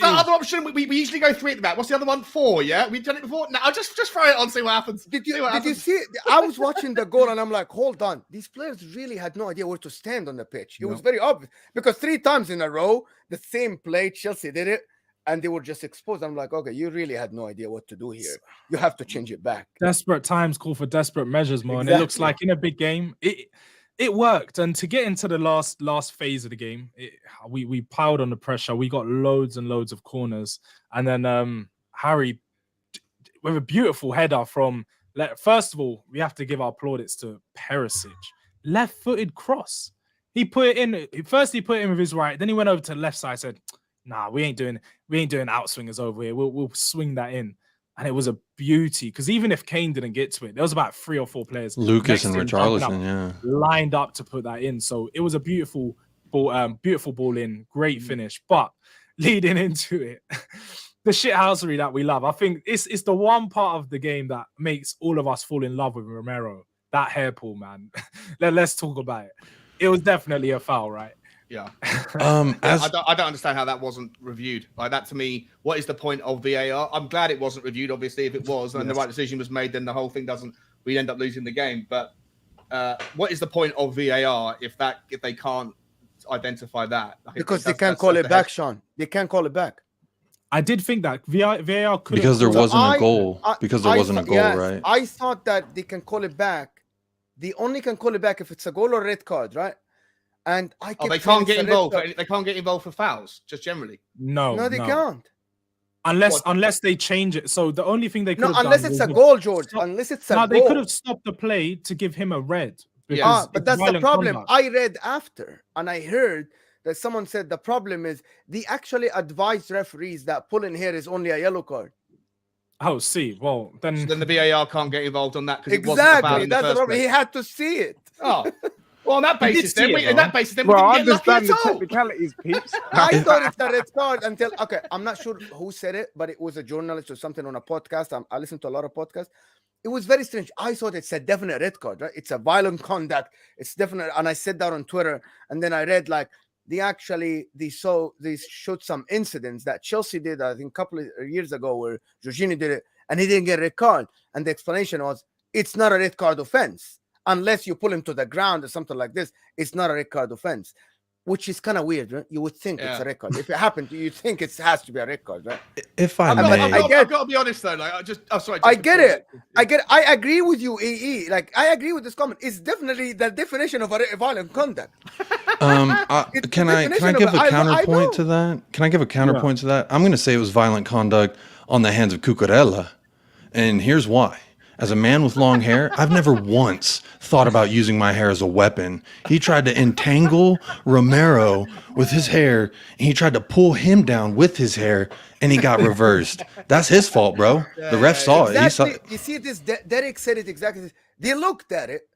other option? We usually go 3 at the back. What's the other one? 4. Yeah, we've done it before. No, I'll just throw it on, see what happens. Did you see it? I was watching the goal and I'm like, hold on. These players really had no idea where to stand on the pitch. It was very obvious because 3 times in a row, the same play, Chelsea did it. And they were just exposed. I'm like, okay, you really had no idea what to do here. You have to change it back. Desperate times call for desperate measures, Mo. Exactly. And it looks like in a big game, it worked. And to get into the last phase of the game, we piled on the pressure. We got loads and loads of corners. And then Harry, with a beautiful header from, first of all, we have to give our plaudits to Perisic. Left-footed cross. He put it in. First, he put it in with his right. Then he went over to the left side, said, nah, we ain't doing outswingers over here. We'll swing that in. And it was a beauty. Because even if Kane didn't get to it, there was about 3 or 4 players. Lucas and Richarlison, lined up to put that in. So it was a beautiful ball in, great finish. But leading into it, the shithousery that we love. I think it's the one part of the game that makes all of us fall in love with Romero. That hair pull, man. Let's talk about it. It was definitely a foul, right? Yeah. I don't understand how that wasn't reviewed. Like, that to me, what is the point of VAR? I'm glad it wasn't reviewed. Obviously, if it was and the right decision was made, then the whole thing we'd end up losing the game. But what is the point of VAR if they can't identify that? Because they can't call it back, Sean. They can't call it back. I did think that VAR could, because there wasn't a goal. Because there wasn't a goal, right? I thought that they can call it back. They only can call it back if it's a goal or red card, right? And I kept they can't get involved. They can't get involved for fouls, just generally. No, they can't. Unless they change it. So the only thing they could have done, unless it's a goal, George. Unless it's a goal. They could have stopped the play to give him a red. But that's the problem. Conduct. I read after, and I heard that someone said the problem is they actually advised referees that pulling hair is only a yellow card. Oh, see, well then the VAR can't get involved on that because exactly that's the problem. He had to see it. Oh. Well, on that basis, then we didn't I get lucky understand at the all. technicalities, peeps. I thought it's a red card until I'm not sure who said it, but it was a journalist or something on a podcast. I listen to a lot of podcasts. It was very strange. I thought it's a definite red card, right? It's a violent conduct. It's definite, and I said that on Twitter, and then I read like they showed some incidents that Chelsea did, I think, a couple of years ago, where Jorginho did it, and he didn't get a red card, and the explanation was it's not a red card offense. Unless you pull him to the ground or something like this, it's not a red card offense, which is kind of weird, right? You would think it's a red card. If it happened, you think it has to be a red card, right? If I may, I've got to be honest though. Like, I get it. I agree with you, AE. Like, I agree with this comment. It's definitely the definition of a violent conduct. Can I give a counterpoint to that? Can I give a counterpoint to that? I'm going to say it was violent conduct on the hands of Cucurella, and here's why. As a man with long hair, I've never once thought about using my hair as a weapon. He tried to entangle Romero with his hair, and he tried to pull him down with his hair, and he got reversed. That's his fault, bro. The ref saw it. He saw it. You see this? Derek said it exactly. They looked at it,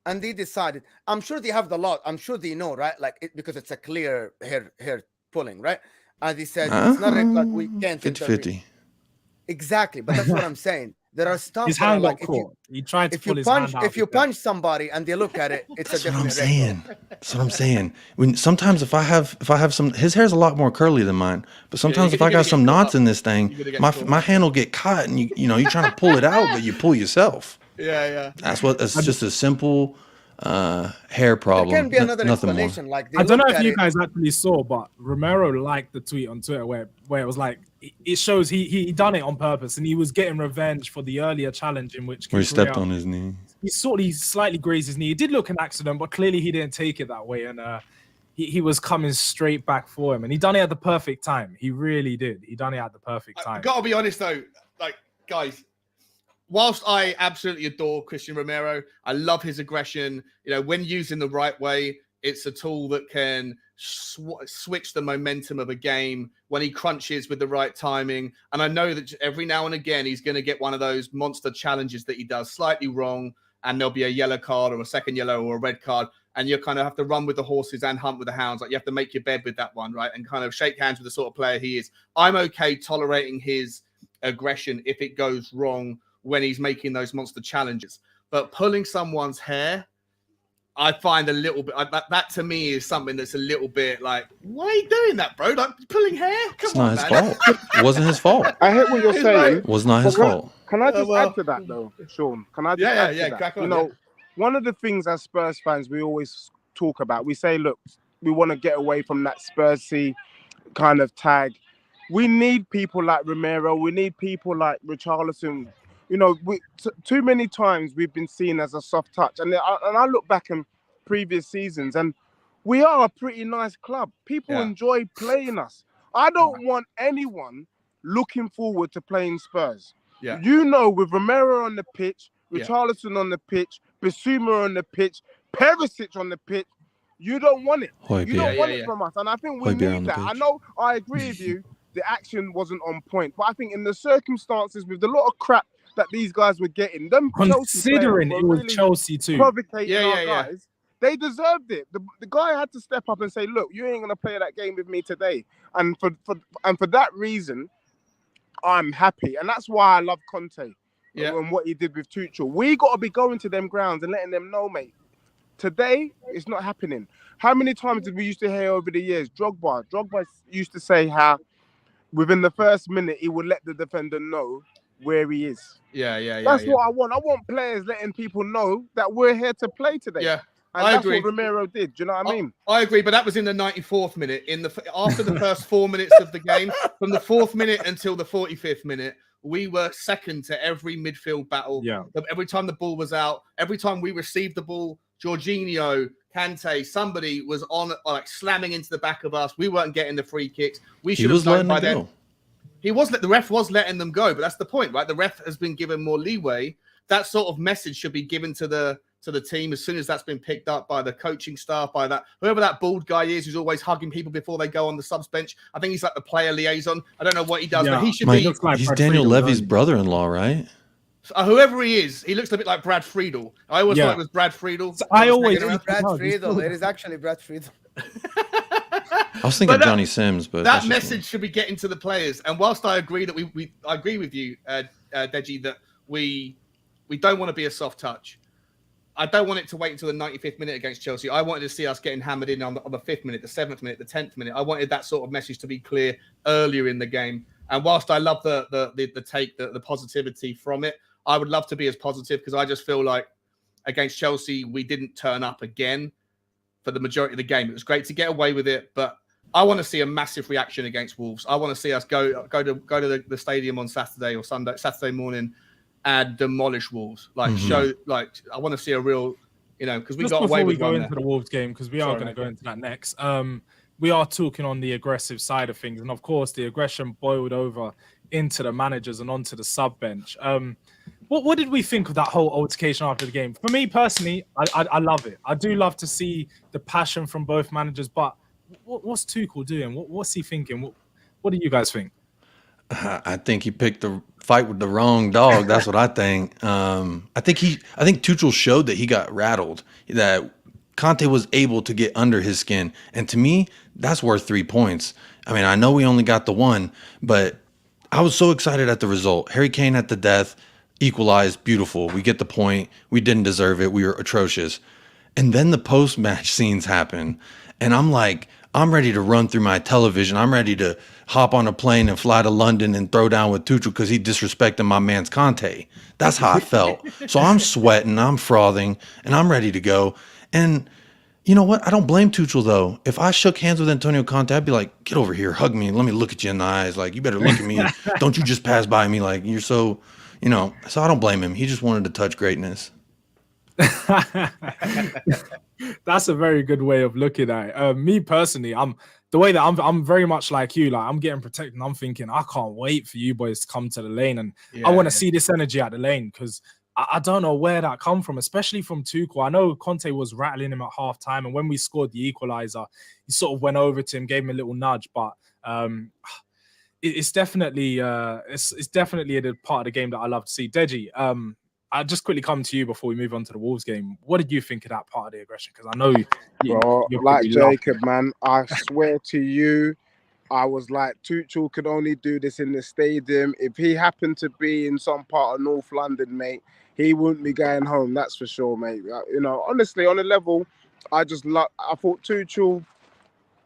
and they decided. I'm sure they have the law. I'm sure they know, right? Like because it's a clear hair pulling, right? And they said it's not like we can't 50-50. Exactly, but that's what I'm saying. There are stuff. His hand got caught. He tried to pull his hand out. If you punch somebody and they look at it, it's That's a different. What I'm saying. That's what I'm saying. Sometimes if I have some, his hair's a lot more curly than mine. But sometimes if I got some knots in this thing, my hand will get caught, and you're trying to pull it out, but you pull yourself. Yeah. That's just a simple hair problem. There can be another Nothing explanation. More. Like I don't know if you guys actually saw, but Romero liked the tweet on Twitter where it was like it shows he done it on purpose, and he was getting revenge for the earlier challenge in which where he stepped on his knee. He slightly grazed his knee. It did look an accident, but clearly he didn't take it that way, and he was coming straight back for him, and he done it at the perfect time. He really did. He done it at the perfect time. I've got to be honest though, like guys. Whilst I absolutely adore Christian Romero, I love his aggression. When used in the right way, it's a tool that can switch the momentum of a game when he crunches with the right timing. And I know that every now and again, he's going to get one of those monster challenges that he does slightly wrong, and there'll be a yellow card or a second yellow or a red card. And you kind of have to run with the horses and hunt with the hounds. Like you have to make your bed with that one, right? And kind of shake hands with the sort of player he is. I'm okay tolerating his aggression if it goes wrong when he's making those monster challenges. But pulling someone's hair, I find a little bit, that to me is something that's a little bit like, why are you doing that, bro? Like pulling hair? It's not his fault. It wasn't his fault. I hear what you're saying. It was not his fault. Can I just add to that though, Sean? Can I just add to that? Crack on, one of the things as Spurs fans we always talk about, we say, look, we want to get away from that Spursy kind of tag. We need people like Romero. We need people like Richarlison. Too many times we've been seen as a soft touch. And I look back in previous seasons, and we are a pretty nice club. People enjoy playing us. I don't want anyone looking forward to playing Spurs. Yeah. With Romero on the pitch, Richarlison on the pitch, Bissouma on the pitch, Perisic on the pitch, you don't want it. You don't want it from us. And I think we need that. I know, I agree with you, the action wasn't on point. But I think in the circumstances, with a lot of crap that these guys were getting, considering it was really Chelsea too, provocating our guys, they deserved it. The guy had to step up and say, "Look, you ain't gonna play that game with me today." And for that reason, I'm happy, and that's why I love Conte and what he did with Tuchel. We got to be going to them grounds and letting them know, mate. Today, it's not happening. How many times did we used to hear over the years? Drogba used to say how within the first minute he would let the defender know where he is. That's what I want. I want players letting people know that we're here to play today. Yeah, and I that's agree. what Romero did. Do you know what I mean? I agree, but that was in the 94th minute. After the first 4 minutes of the game, from the 4th minute until the 45th minute, we were second to every midfield battle. Yeah. Every time the ball was out, every time we received the ball, Jorginho Kante, somebody was on like slamming into the back of us. We weren't getting the free kicks. We He should was have known letting by them then. go. The ref was letting them go, but that's the point, right? The ref has been given more leeway. That sort of message should be given to the team as soon as that's been picked up by the coaching staff, by that whoever that bald guy is who's always hugging people before they go on the subs bench. I think he's like the player liaison. I don't know what he does, but he should be. Looks like He's Brad Daniel Friedel, Levy's brother-in-law, right? Whoever he is, he looks a bit like Brad Friedel. I always thought it was Brad Friedel. So I always It is Brad Friedel. It is actually Brad Friedel. I was thinking Johnny Sims, but that message should be getting to the players. And whilst I agree that I agree with you, Deji, that we don't want to be a soft touch. I don't want it to wait until the 95th minute against Chelsea. I wanted to see us getting hammered in on the 5th minute, the 7th minute, the 10th minute. I wanted that sort of message to be clear earlier in the game. And whilst I love the positivity from it, I would love to be as positive because I just feel like against Chelsea, we didn't turn up again for the majority of the game. It was great to get away with it, but I want to see a massive reaction against Wolves. I want to see us go to the stadium on Saturday or Saturday morning and demolish Wolves. Like I want to see a real, because we got away with before we go one into the Wolves game, because we are going to go into that next. We are talking on the aggressive side of things, and of course, the aggression boiled over into the managers and onto the sub bench. What did we think of that whole altercation after the game? For me personally, I love it. I do love to see the passion from both managers, but what's Tuchel doing? What's he thinking? What do you guys think? I think he picked the fight with the wrong dog. That's what I think. I think Tuchel showed that he got rattled, that Conte was able to get under his skin. And to me, that's worth 3 points. I mean, I know we only got the one, but I was so excited at the result. Harry Kane at the death, equalized, beautiful. We get the point. We didn't deserve it. We were atrocious. And then the post-match scenes happen. And I'm like, I'm ready to run through my television. I'm ready to hop on a plane and fly to London and throw down with Tuchel because he disrespected my man's Conte. That's how I felt. So I'm sweating, I'm frothing, and I'm ready to go. And you know what? I don't blame Tuchel, though. If I shook hands with Antonio Conte, I'd be like, get over here, hug me, and let me look at you in the eyes. Like, you better look at me. Don't you just pass by me like you're so, So I don't blame him. He just wanted to touch greatness. That's a very good way of looking at it. Me personally, I'm very much like you. Like, I'm getting protected. And I'm thinking, I can't wait for you boys to come to the lane, and I want to see this energy at the lane because I don't know where that come from, especially from Tuchel. I know Conte was rattling him at half time, and when we scored the equalizer, he sort of went over to him, gave him a little nudge. But it's definitely it's definitely a part of the game that I love to see. Deji, I'll just quickly come to you before we move on to the Wolves game. What did you think of that part of the aggression? Because I know you're like Jacob, man. I swear to you, I was like, Tuchel could only do this in the stadium. If he happened to be in some part of North London, mate, he wouldn't be going home. That's for sure, mate. Honestly, on a level, I thought Tuchel,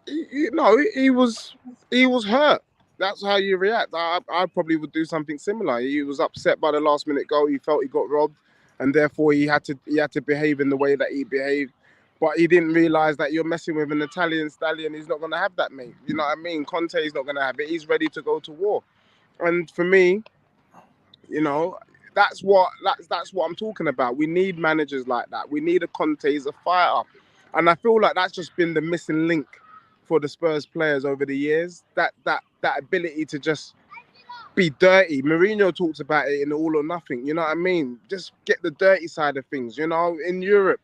he was hurt. That's how you react. I probably would do something similar. He was upset by the last minute goal. He felt he got robbed, and therefore he had to behave in the way that he behaved. But he didn't realise that you're messing with an Italian stallion. He's not going to have that, mate. You know what I mean? Conte is not going to have it. He's ready to go to war. And for me, that's what I'm talking about. We need managers like that. We need a Conte. He's a fighter. And I feel like that's just been the missing link for the Spurs players over the years. That ability to just be dirty. Mourinho talks about it in All or Nothing. You know what I mean? Just get the dirty side of things. In Europe,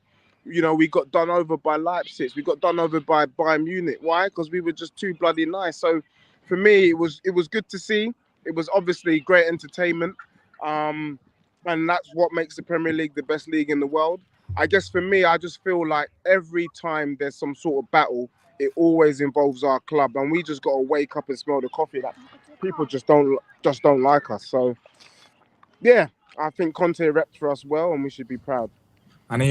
we got done over by Leipzig. We got done over by Bayern Munich. Why? Because we were just too bloody nice. So for me, it was good to see. It was obviously great entertainment. And that's what makes the Premier League the best league in the world. I guess for me, I just feel like every time there's some sort of battle, it always involves our club, and we just got to wake up and smell the coffee. That people just don't like us. So, yeah, I think Conte repped for us well, and we should be proud. And he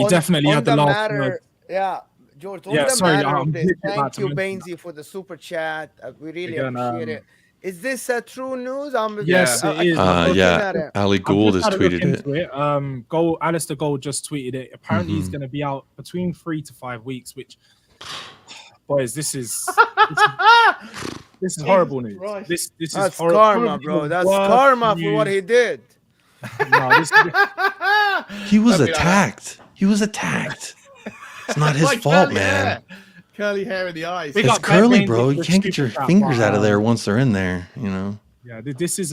definitely had the last word. Yeah, George. Sorry, thank you, Bainsy, for the super chat. We really appreciate it. Is this true news? Yes, it is. Ali Gould has tweeted it. Alistair Gould just tweeted it. Apparently, he's going to be out between 3 to 5 weeks, which, boys, this is horrible news. This is That's horrible. karma, bro. That's karma for what he did. He was attacked. It's not his fault, man. Curly hair in the eyes. It's curly, bro. You can't get your fingers out of there once they're in there, you know. Yeah, this is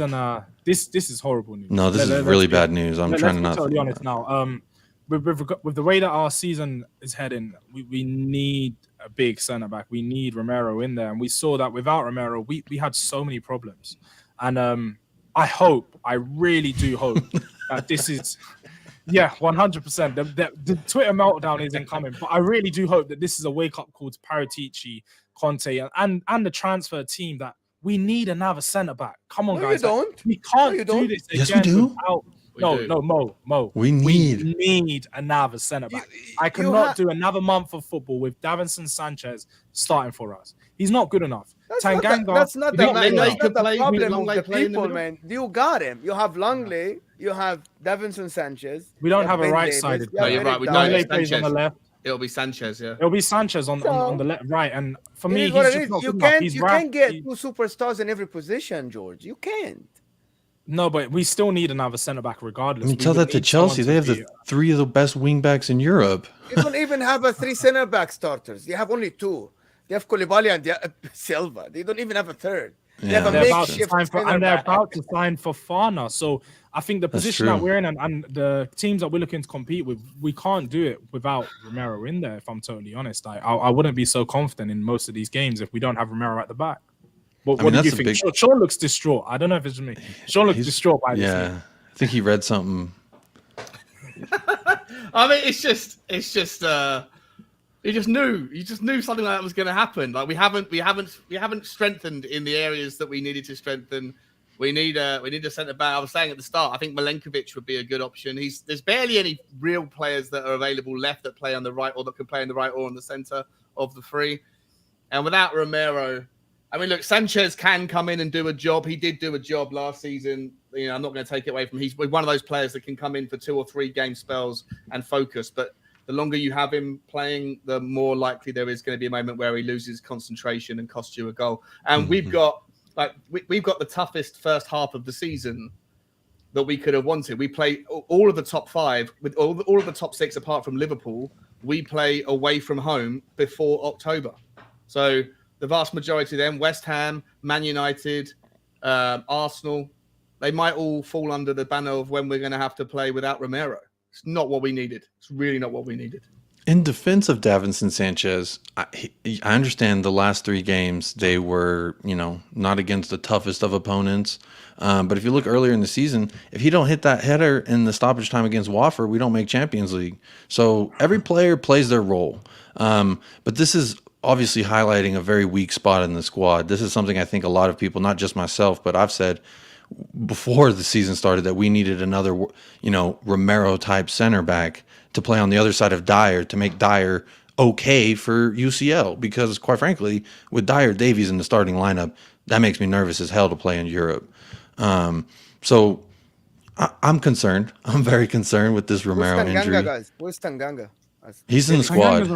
this is horrible news. No, this is really bad news. I'm trying to not. Let's be honest now. With the way that our season is heading, we need a big centre back. We need Romero in there, and we saw that without Romero, we had so many problems. And I really do hope that this is. Yeah, 100%. The Twitter meltdown isn't coming, but I really do hope that this is a wake-up call to Paratici, Conte, and the transfer team that we need another centre-back. Come on, guys. You don't. We can't do this again. Yes, we do. Without... Mo. We need another centre-back. I cannot do another month of football with Davinson Sanchez starting for us. He's not good enough. Tanganga. That's not the problem of the people, man. You got him. You have Langley. You have Davinson Sanchez. We don't have a right-sided player. Yeah, you're right. We don't have Sanchez on the left. It'll be Sanchez, yeah. It'll be Sanchez on the left, right. And for me, you can't get two superstars in every position, Jordz. You can't. No, but we still need another centre back regardless. I mean, tell that to Chelsea. They have three of the best wing backs in Europe. You don't even have three centre back starters. You have only two. They have Koulibaly and Silva. They don't even have a third. They have a makeshift and they're about to sign for Fana. So I think the position that we're in and the teams that we're looking to compete with, we can't do it without Romero in there, if I'm totally honest. I wouldn't be so confident in most of these games if we don't have Romero at the back. What do you think? Sean looks distraught. I don't know if it's me. Sean looks distraught by this. Yeah, I think he read something. I mean, it's just you just knew something like that was going to happen. Like we haven't strengthened in the areas that we needed to strengthen. We need a centre back. I was saying at the start, I think Milenkovic would be a good option. There's barely any real players that are available left that play on the right or that can play on the right or on the centre of the three. And without Romero, I mean, look, Sanchez can come in and do a job. He did do a job last season. You know, I'm not going to take it away from him. He's one of those players that can come in for 2 or 3 game spells and focus. But the longer you have him playing, the more likely there is going to be a moment where he loses concentration and costs you a goal. And we've got the toughest first half of the season that we could have wanted. We play all of the top 5 with all of the top 6 apart from Liverpool. We play away from home before October. So the vast majority of them, West Ham, Man United, Arsenal, they might all fall under the banner of when we're going to have to play without Romero. It's not what we needed. It's really not what we needed. In defense of Davinson Sanchez, I understand the last 3 games, they were, not against the toughest of opponents. But if you look earlier in the season, if he don't hit that header in the stoppage time against Watford, we don't make Champions League. So every player plays their role. But this is obviously highlighting a very weak spot in the squad. This is something I think a lot of people, not just myself, but I've said before the season started that we needed another, Romero type center back to play on the other side of Dyer to make Dyer okay for UCL. Because quite frankly, with Dyer Davies in the starting lineup, that makes me nervous as hell to play in Europe. So I'm concerned. I'm very concerned with this Romero injury. Guys? Where's Tanganga? He's in the squad.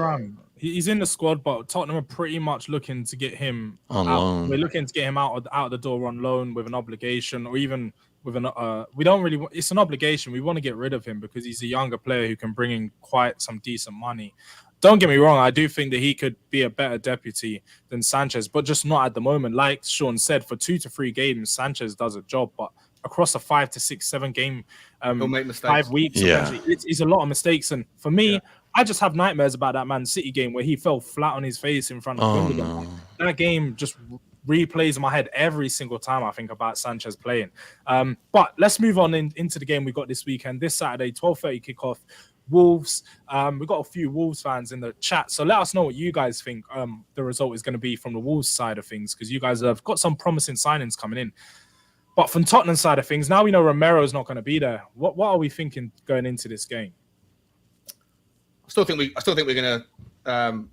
He's in the squad, but Tottenham are pretty much looking to get him on out. loan. We're looking to get him out the door on loan with an obligation, or even with an. We don't really. It's an obligation. We want to get rid of him because he's a younger player who can bring in quite some decent money. Don't get me wrong. I do think that he could be a better deputy than Sanchez, but just not at the moment. Like Sean said, for 2 to 3 games, Sanchez does a job, but across a 5 to 6, 7 game, he'll make mistakes. 5 weeks, it's a lot of mistakes. And for me, I just have nightmares about that Man City game where he fell flat on his face in front of Gundogan. That game just replays in my head every single time I think about Sanchez playing. But let's move on into the game we got this weekend. This Saturday, 12:30 kickoff. Wolves. We've got a few Wolves fans in the chat, so let us know what you guys think the result is going to be from the Wolves side of things, because you guys have got some promising signings coming in. But from Tottenham side of things, now we know Romero's not going to be there. What are we thinking going into this game? I still think we're going to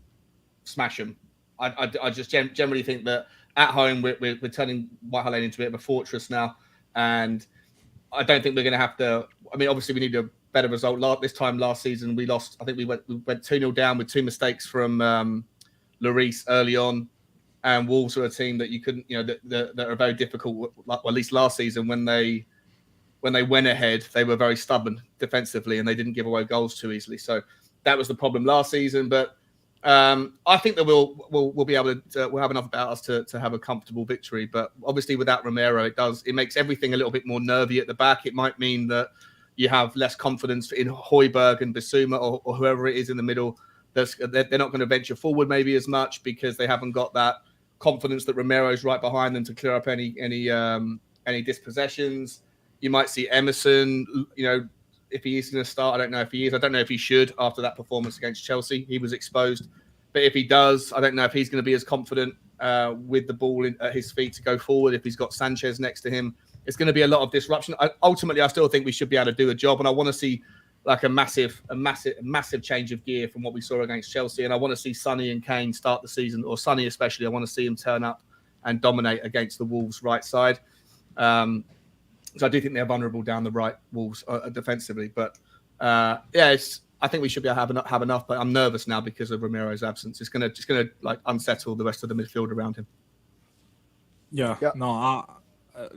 smash them. I just generally think that at home we're turning White Hart Lane into a bit of a fortress now, and I don't think we're going to have to. I mean, obviously we need a better result. This time last season we lost. I think we went 2-0 down with 2 mistakes from Lloris early on, and Wolves are a team that you couldn't, that are very difficult. Well, at least last season when they went ahead, they were very stubborn defensively and they didn't give away goals too easily. So that was the problem last season. But I think that we'll be able to we'll have enough about us to have a comfortable victory. But obviously, without Romero, it makes everything a little bit more nervy at the back. It might mean that you have less confidence in Højbjerg and Bissouma or whoever it is in the middle. They're not going to venture forward maybe as much because they haven't got that confidence that Romero's right behind them to clear up any dispossessions. You might see Emerson, if he is going to start. I don't know if he is. I don't know if he should after that performance against Chelsea. He was exposed. But if he does, I don't know if he's going to be as confident with the ball at his feet to go forward. If he's got Sanchez next to him, it's going to be a lot of disruption. Ultimately, I still think we should be able to do a job. And I want to see like a massive change of gear from what we saw against Chelsea. And I want to see Sonny and Kane start the season, or Sonny especially. I want to see him turn up and dominate against the Wolves' right side. So I do think they're vulnerable down the right, Wolves defensively. But I think we should be able to have enough. But I'm nervous now because of Romero's absence. It's gonna like unsettle the rest of the midfield around him. Yeah. No.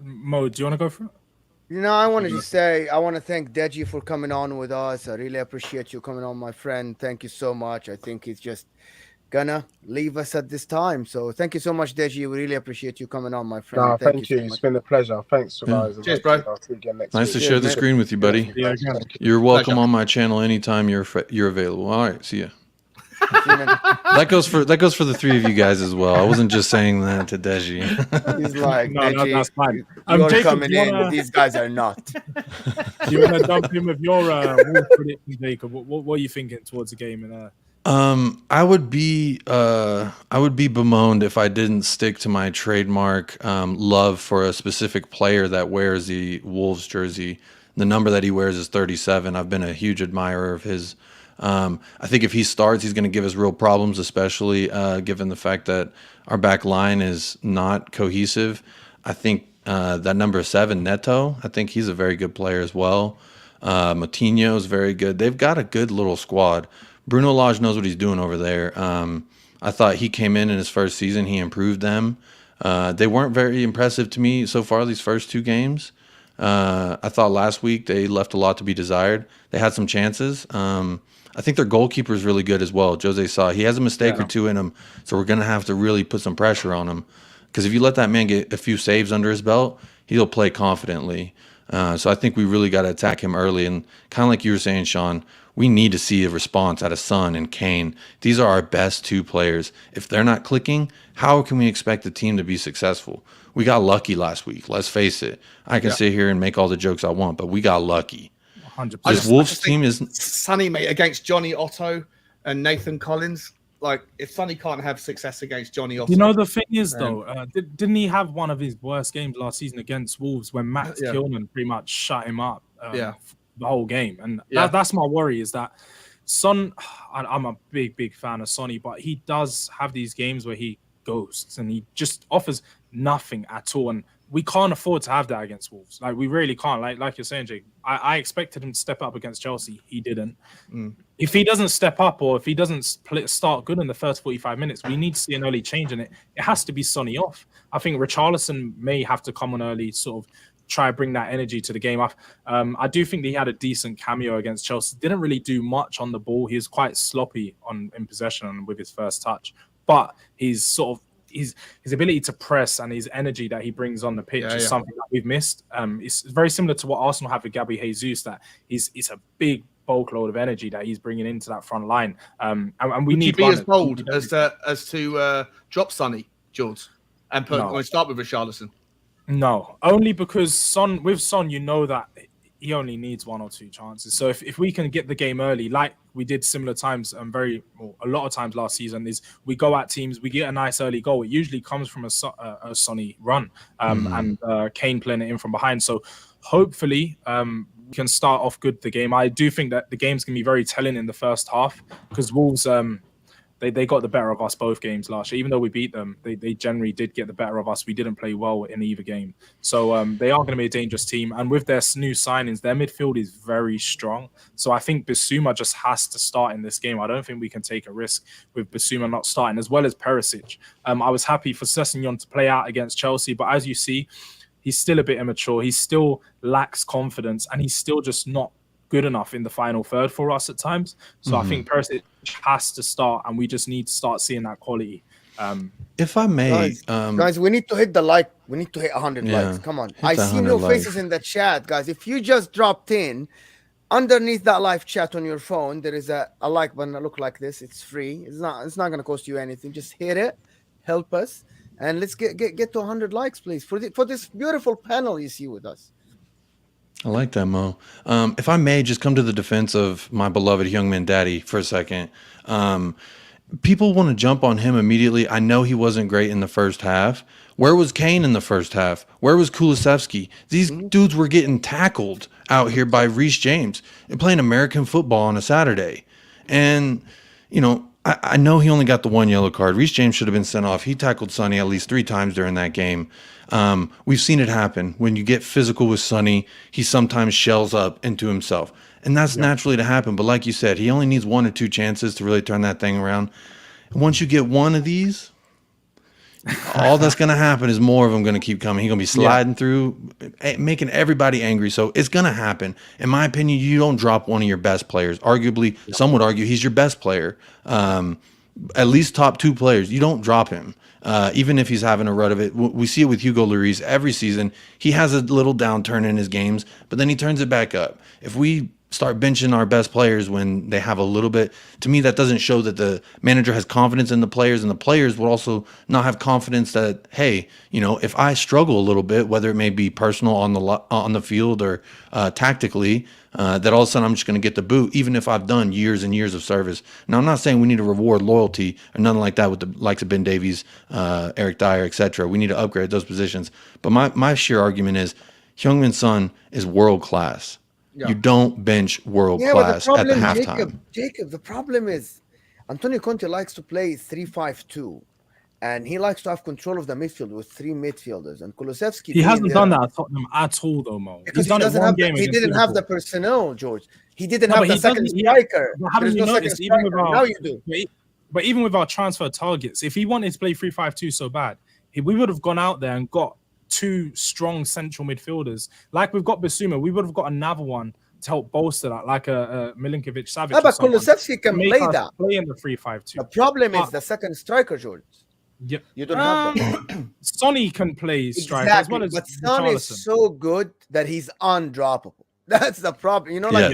Mo, do you want to go for it? I wanted to say, I want to thank Deji for coming on with us. I really appreciate you coming on, my friend. Thank you so much. I think he's just gonna leave us at this time. So thank you so much, Deji. We really appreciate you coming on, my friend. No, thank you. It's been a pleasure. Thanks, guys. Cheers, bro. I'll see you again next Nice week. to share the screen with you, buddy. Yeah, You're welcome on my channel anytime you're available. All right, see ya. That goes for the three of you guys as well. I wasn't just saying that to Deji. He's like, No, Deji, that's fine. you're Jacob, coming in. These guys are not. You want to jump in with your Wolves prediction, Jacob? What are you thinking towards the game? I would be bemoaned if I didn't stick to my trademark love for a specific player that wears the Wolves jersey. The number that he wears is 37. I've been a huge admirer of his. I think if he starts, he's going to give us real problems, especially given the fact that our back line is not cohesive. I think that number 7, Neto, I think he's a very good player as well. Moutinho is very good. They've got a good little squad. Bruno Lage knows what he's doing over there. I thought he came in his first season. He improved them. They weren't very impressive to me so far, these first 2 games. I thought last week they left a lot to be desired. They had some chances. I think their goalkeeper is really good as well. Jose Sa, he has a mistake or 2 in him, so we're going to have to really put some pressure on him. Because if you let that man get a few saves under his belt, he'll play confidently. So I think we really got to attack him early. And kind of like you were saying, Sean, we need to see a response out of Son and Kane. These are our best 2 players. If they're not clicking, how can we expect the team to be successful? We got lucky last week. Let's face it. I can sit here and make all the jokes I want, but we got lucky. 100%. This Wolves team is Sonny, mate, against Johnny Otto and Nathan Collins. Like, if Sonny can't have success against Johnny Otto, the thing is though, didn't he have one of his worst games last season against Wolves when Matt Kilman pretty much shut him up? The whole game, and that's my worry is that Son. I'm a big fan of Sonny, but he does have these games where he ghosts and he just offers nothing at all, and we can't afford to have that against Wolves. Like, we really can't. Like you're saying, Jake, I expected him to step up against Chelsea. He didn't. If he doesn't step up, or if he doesn't start good in the first 45 minutes, we need to see an early change in it. It has to be Sonny off. I think Richarlison may have to come on early, sort of try to bring that energy to the game. I do think that he had a decent cameo against Chelsea. Didn't really do much on the ball. He was quite sloppy in possession and with his first touch. But he's sort of his ability to press and his energy that he brings on the pitch is something that we've missed. It's very similar to what Arsenal have with Gabby Jesus, that it's a big bulk load of energy that he's bringing into that front line. And we need to be as bold as to drop Sonny, Jordz, and start with Richarlison. No, only because with Son, you know that he only needs 1 or 2 chances. So if we can get the game early, like we did similar times and a lot of times last season, is we go at teams, we get a nice early goal. It usually comes from a Sonny run and Kane playing it in from behind. So hopefully we can start off good the game. I do think that the game's going to be very telling in the first half because Wolves, they got the better of us both games last year. Even though we beat them, they generally did get the better of us. We didn't play well in either game. So they are going to be a dangerous team. And with their new signings, their midfield is very strong. So I think Bissouma just has to start in this game. I don't think we can take a risk with Bissouma not starting, as well as Perisic. I was happy for Sessegnon to play out against Chelsea. But as you see, he's still a bit immature. He still lacks confidence. And he's still just not good enough in the final third for us at times. So I think Perisic has to start, and we just need to start seeing that quality. If I may, guys, we need to hit the like. We need to hit 100 likes. Come on. I see no faces in the chat, guys. If you just dropped in, underneath that live chat on your phone, there is a like button that look like this. It's free. It's not going to cost you anything. Just hit it. Help us. And let's get to 100 likes, please, for this beautiful panel you see with us. I like that, Mo. If I may just come to the defense of my beloved Heung-min Daddy for a second. People want to jump on him immediately. I know he wasn't great in the first half. Where was Kane in the first half? Where was Kulusevski? These dudes were getting tackled out here by Reece James and playing American football on a Saturday. And, you know, I know he only got the one yellow card. Reece James should have been sent off. He tackled Sonny at least 3 times during that game. We've seen it happen. When you get physical with Sonny, he sometimes shells up into himself. And that's naturally to happen. But like you said, he only needs 1 or 2 chances to really turn that thing around. And once you get one of these, all that's going to happen is more of them going to keep coming. He's going to be sliding through, making everybody angry. So it's going to happen. In my opinion, you don't drop one of your best players. Arguably, some would argue he's your best player. At least top 2 players. You don't drop him. Even if he's having a rut of it. We see it with Hugo Lloris every season. He has a little downturn in his games, but then he turns it back up. If we start benching our best players when they have a little bit, to me, that doesn't show that the manager has confidence in the players, and the players will also not have confidence that, hey, you know, if I struggle a little bit, whether it may be personal on the field or tactically, that all of a sudden I'm just going to get the boot, even if I've done years and years of service. Now, I'm not saying we need to reward loyalty or nothing like that with the likes of Ben Davies, Eric Dyer, etc. We need to upgrade those positions. But my sheer argument is Heung-min Son is world class. Yeah. You don't bench world class at the halftime. Jacob, the problem is Antonio Conte likes to play 3-5-2, and he likes to have control of the midfield with 3 midfielders. And Kulusevski, he hasn't done that at Tottenham at all, though, Mo. Because he didn't have the personnel, George. He didn't have the second striker. Haven't you noticed? Now you do. But even with our transfer targets, if he wanted to play 3-5-2 so bad, we would have gone out there and got 2 strong central midfielders. Like we've got Bissouma, we would have got another one to help bolster that, like a Milinkovic-Savic. Yeah, but Kulusevski can play that. Play in the 3-5-2. The problem is the second striker, George. Yep. You don't have that. Sonny can play striker as well as but Sonny is so good that he's undroppable. That's the problem. You know, like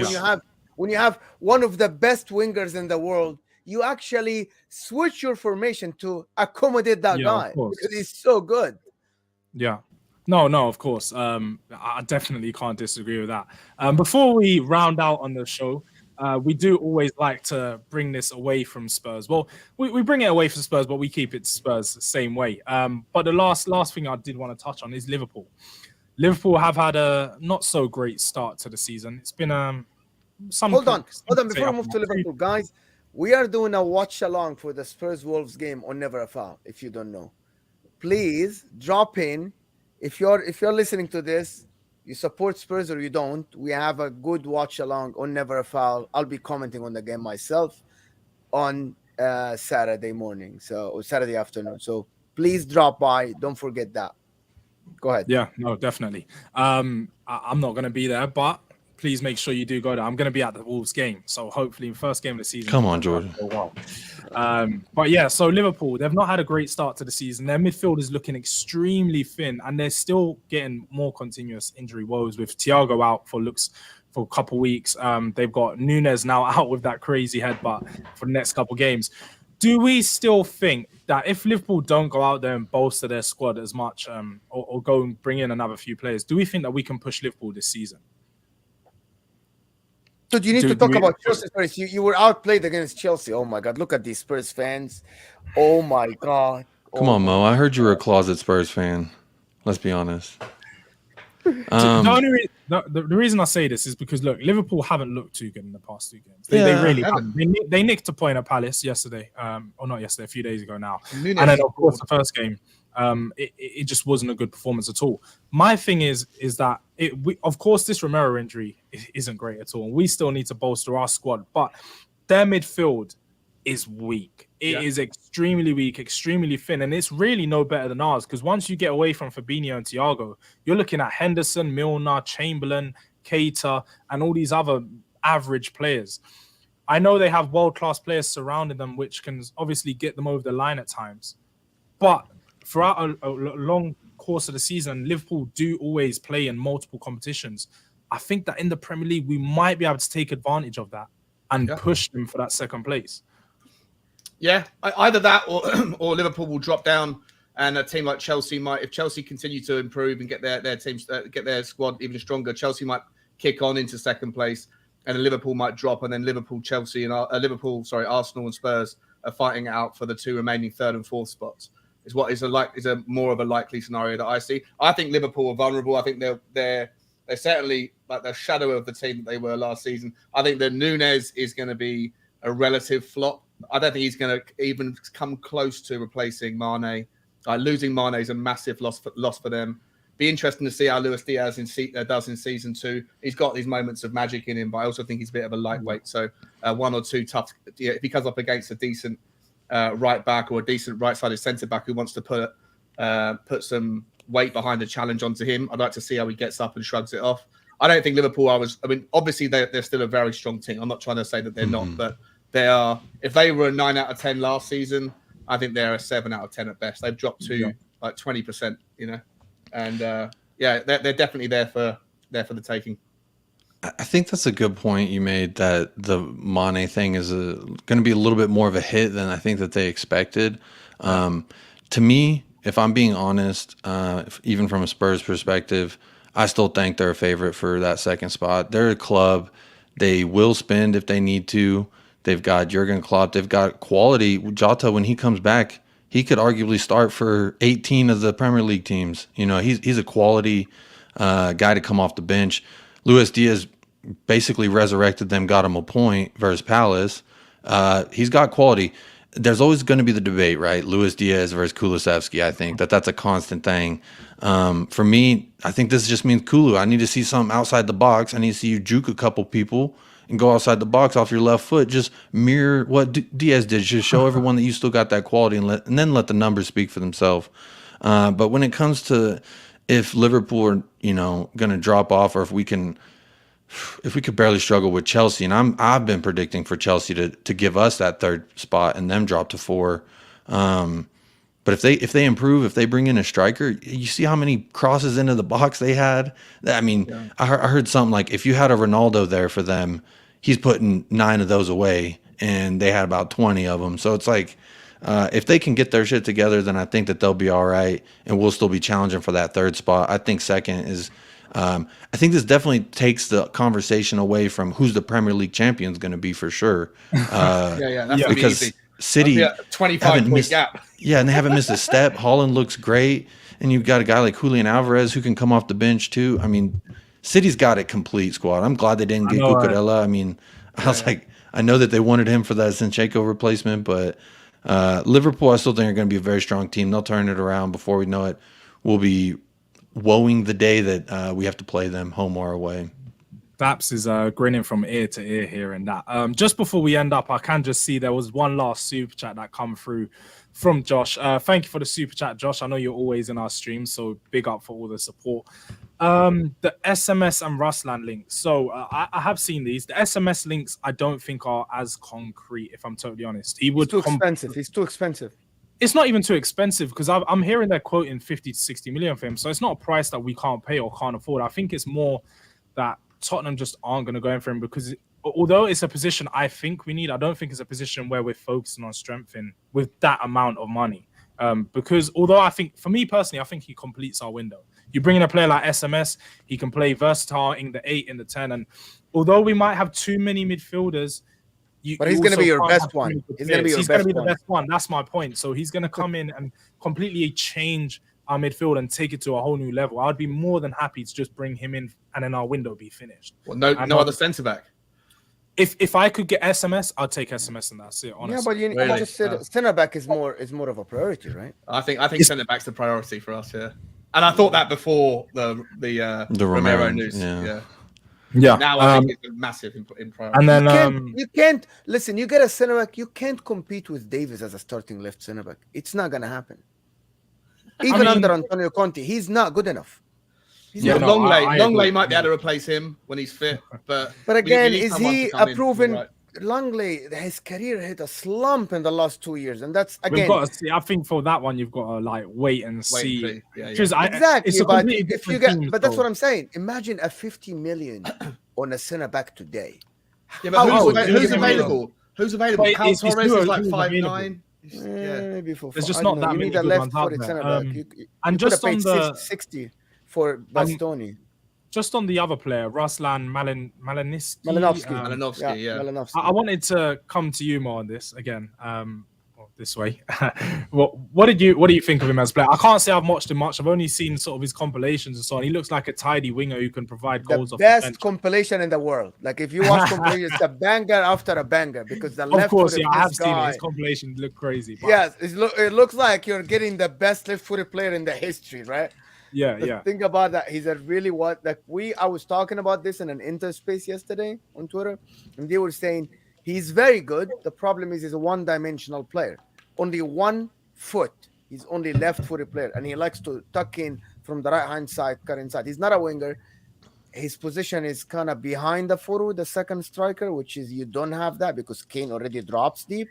when you have one of the best wingers in the world, you actually switch your formation to accommodate that guy because he's so good. Yeah. No, of course. I definitely can't disagree with that. Before we round out on the show, we do always like to bring this away from Spurs. Well, we bring it away from Spurs, but we keep it Spurs the same way. But the last thing I did want to touch on is Liverpool. Liverpool have had a not so great start to the season. It's been some. Hold on. Before we move to Liverpool, guys, we are doing a watch along for the Spurs Wolves game on Never a Foul. If you don't know, please drop in. If you're listening to this, you support Spurs or you don't, we have a good watch along on Never a Foul. I'll be commenting on the game myself on Saturday morning, or Saturday afternoon. So please drop by. Don't forget that. Go ahead. Yeah, no, definitely. I'm not going to be there, but please make sure you do go there. I'm going to be at the Wolves game, so hopefully first game of the season. Come on, Jordan. But yeah, so Liverpool, they've not had a great start to the season. Their midfield is looking extremely thin, and they're still getting more continuous injury woes with Thiago out for a couple weeks. They've got Nunes now out with that crazy headbutt for the next couple games. Do we still think that if Liverpool don't go out there and bolster their squad as much, or go and bring in another few players, do we think that we can push Liverpool this season? So you need to talk about Chelsea first. You were outplayed against Chelsea. Oh my God! Look at these Spurs fans. Oh my God! Come on, Mo. I heard you were a closet Spurs fan. Let's be honest. The reason I say this is because look, Liverpool haven't looked too good in the past 2 games. They really haven't. They nicked a point at Palace yesterday, or not yesterday, a few days ago now. And then of course the first game, it just wasn't a good performance at all. My thing is that of course this Romero injury isn't great at all. We still need to bolster our squad, but their midfield is weak. It is extremely weak, extremely thin, and it's really no better than ours, because once you get away from Fabinho and Thiago, you're looking at Henderson, Milner, Chamberlain, Keita, and all these other average players. I know they have world-class players surrounding them, which can obviously get them over the line at times. But throughout a long course of the season, Liverpool do always play in multiple competitions. I think that in the Premier League, we might be able to take advantage of that and push them for that second place. Yeah, either that or Liverpool will drop down, and a team like Chelsea might, if Chelsea continue to improve and get their teams, get their squad even stronger, Chelsea might kick on into second place, and then Liverpool might drop, and then Arsenal and Spurs are fighting out for the two remaining third and fourth spots. Is what is a more of a likely scenario that I see. I think Liverpool are vulnerable. I think they're certainly like the shadow of the team that they were last season. I think that Núñez is going to be a relative flop. I don't think he's going to even come close to replacing Mane. Losing Mane is a massive loss for them. Be interesting to see how Luis Diaz does in season 2. He's got these moments of magic in him, but I also think he's a bit of a lightweight. So one or two tough. If he comes up against a decent right back or a decent right-sided centre back who wants to put some weight behind the challenge onto him, I'd like to see how he gets up and shrugs it off. I don't think Liverpool obviously they're still a very strong team. I'm not trying to say that they're not, but they are. If they were a 9 out of 10 last season, I think they're a 7 out of 10 at best. They've dropped to like 20%, and they're definitely there for the taking. I think that's a good point you made, that the Mane thing is going to be a little bit more of a hit than I think that they expected. To me, if I'm being honest, even from a Spurs perspective, I still think they're a favorite for that second spot. They're a club. They will spend if they need to. They've got Jurgen Klopp. They've got quality. Jota, when he comes back, he could arguably start for 18 of the Premier League teams. He's a quality guy to come off the bench. Luis Diaz basically resurrected them, got him a point versus Palace. He's got quality. There's always going to be the debate, right? Luis Diaz versus Kulusevski. I think that's a constant thing. For me, I think this just means Kulu. I need to see something outside the box. I need to see you juke a couple people and go outside the box off your left foot. Just mirror what Diaz did. Just show everyone that you still got that quality, and then let the numbers speak for themselves. But when it comes to if Liverpool are, going to drop off, or if we could barely struggle with Chelsea, and I've been predicting for Chelsea to give us that third spot and them drop to 4. But if they improve, if they bring in a striker, you see how many crosses into the box they had. I mean, I heard something like if you had a Ronaldo there for them, he's putting 9 of those away, and they had about 20 of them. So it's like if they can get their shit together, then I think that they'll be all right, and we'll still be challenging for that third spot. I think second is. I think this definitely takes the conversation away from who's the Premier League champions going to be for sure. That's because easy. City 25-point gap. Yeah, and they haven't missed a step. Holland looks great, and you've got a guy like Julian Alvarez who can come off the bench too. I mean, City's got a complete squad. I'm glad they didn't get Cucurella. I mean, I know that they wanted him for that Zinchenko replacement, but Liverpool, I still think are going to be a very strong team. They'll turn it around before we know it. We'll be woeing the day that we have to play them home or away. Baps is grinning from ear to ear here and that. Just before we end up, I can just see there was one last super chat that come through from Josh. Thank you for the super chat, Josh. I know you're always in our stream, so big up for all the support. The SMS and Ruslan links. So I have seen these. The SMS links I don't think are as concrete, if I'm totally honest. He's too expensive. He's too expensive. It's not even too expensive, because I'm hearing they're quoting 50 to 60 million for him. So it's not a price that we can't pay or can't afford. I think it's more that Tottenham just aren't going to go in for him, because although it's a position I think we need, I don't think it's a position where we're focusing on strengthening with that amount of money. Because although I think, for me personally, I think he completes our window. You bring in a player like SMS, he can play versatile in the 8, in the 10. And although we might have too many midfielders, but he's going to be your best one. He's going to be the best one. That's my point. So he's going to come in and completely change our midfield and take it to a whole new level. I'd be more than happy to just bring him in and then our window be finished. Well, no other centre back. If I could get SMS, I'd take SMS, and that's it. Honestly. Yeah, but you just said centre back is more of a priority, right? I think centre back's the priority for us. Yeah, and I thought that before the Romero news. Yeah. Now I think it's massive in priority. And then you can't listen. You get a centre back. You can't compete with Davies as a starting left centre back. It's not gonna happen. Even under Antonio Conte, he's not good enough. Longley might be able to replace him when he's fit, but again, is he a proven? Longley, his career hit a slump in the last 2 years, and that's again. We've got to see. I think for that one, you've got to wait and see. Exactly, but if you get, but that's what I'm saying. Imagine a 50 million on a centre back today. Yeah, but who's available? Who's available? Carl Torres is like 5'9". Maybe for there's just not that many good ones out there. And just on the 60 for Bastoni. Just on the other player, Ruslan Malinovsky. I wanted to come to you more on this again. This way. What do you think of him as a player? I can't say I've watched him much. I've only seen sort of his compilations and so on. He looks like a tidy winger who can provide goals. The best compilation in the world. Like if you watch compilation, it's a banger after a banger because the left. Of course, I have seen it. His compilations look crazy. But... Yes, it looks like you're getting the best left-footed player in the history, right? Yeah. Think about that. He's a really I was talking about this in an interspace yesterday on Twitter, and they were saying he's very good. The problem is he's a one-dimensional player. Only 1 foot. He's only left-footed player, and he likes to tuck in from the right-hand side, cut inside. He's not a winger. His position is kind of behind the forward, the second striker, which is you don't have that because Kane already drops deep,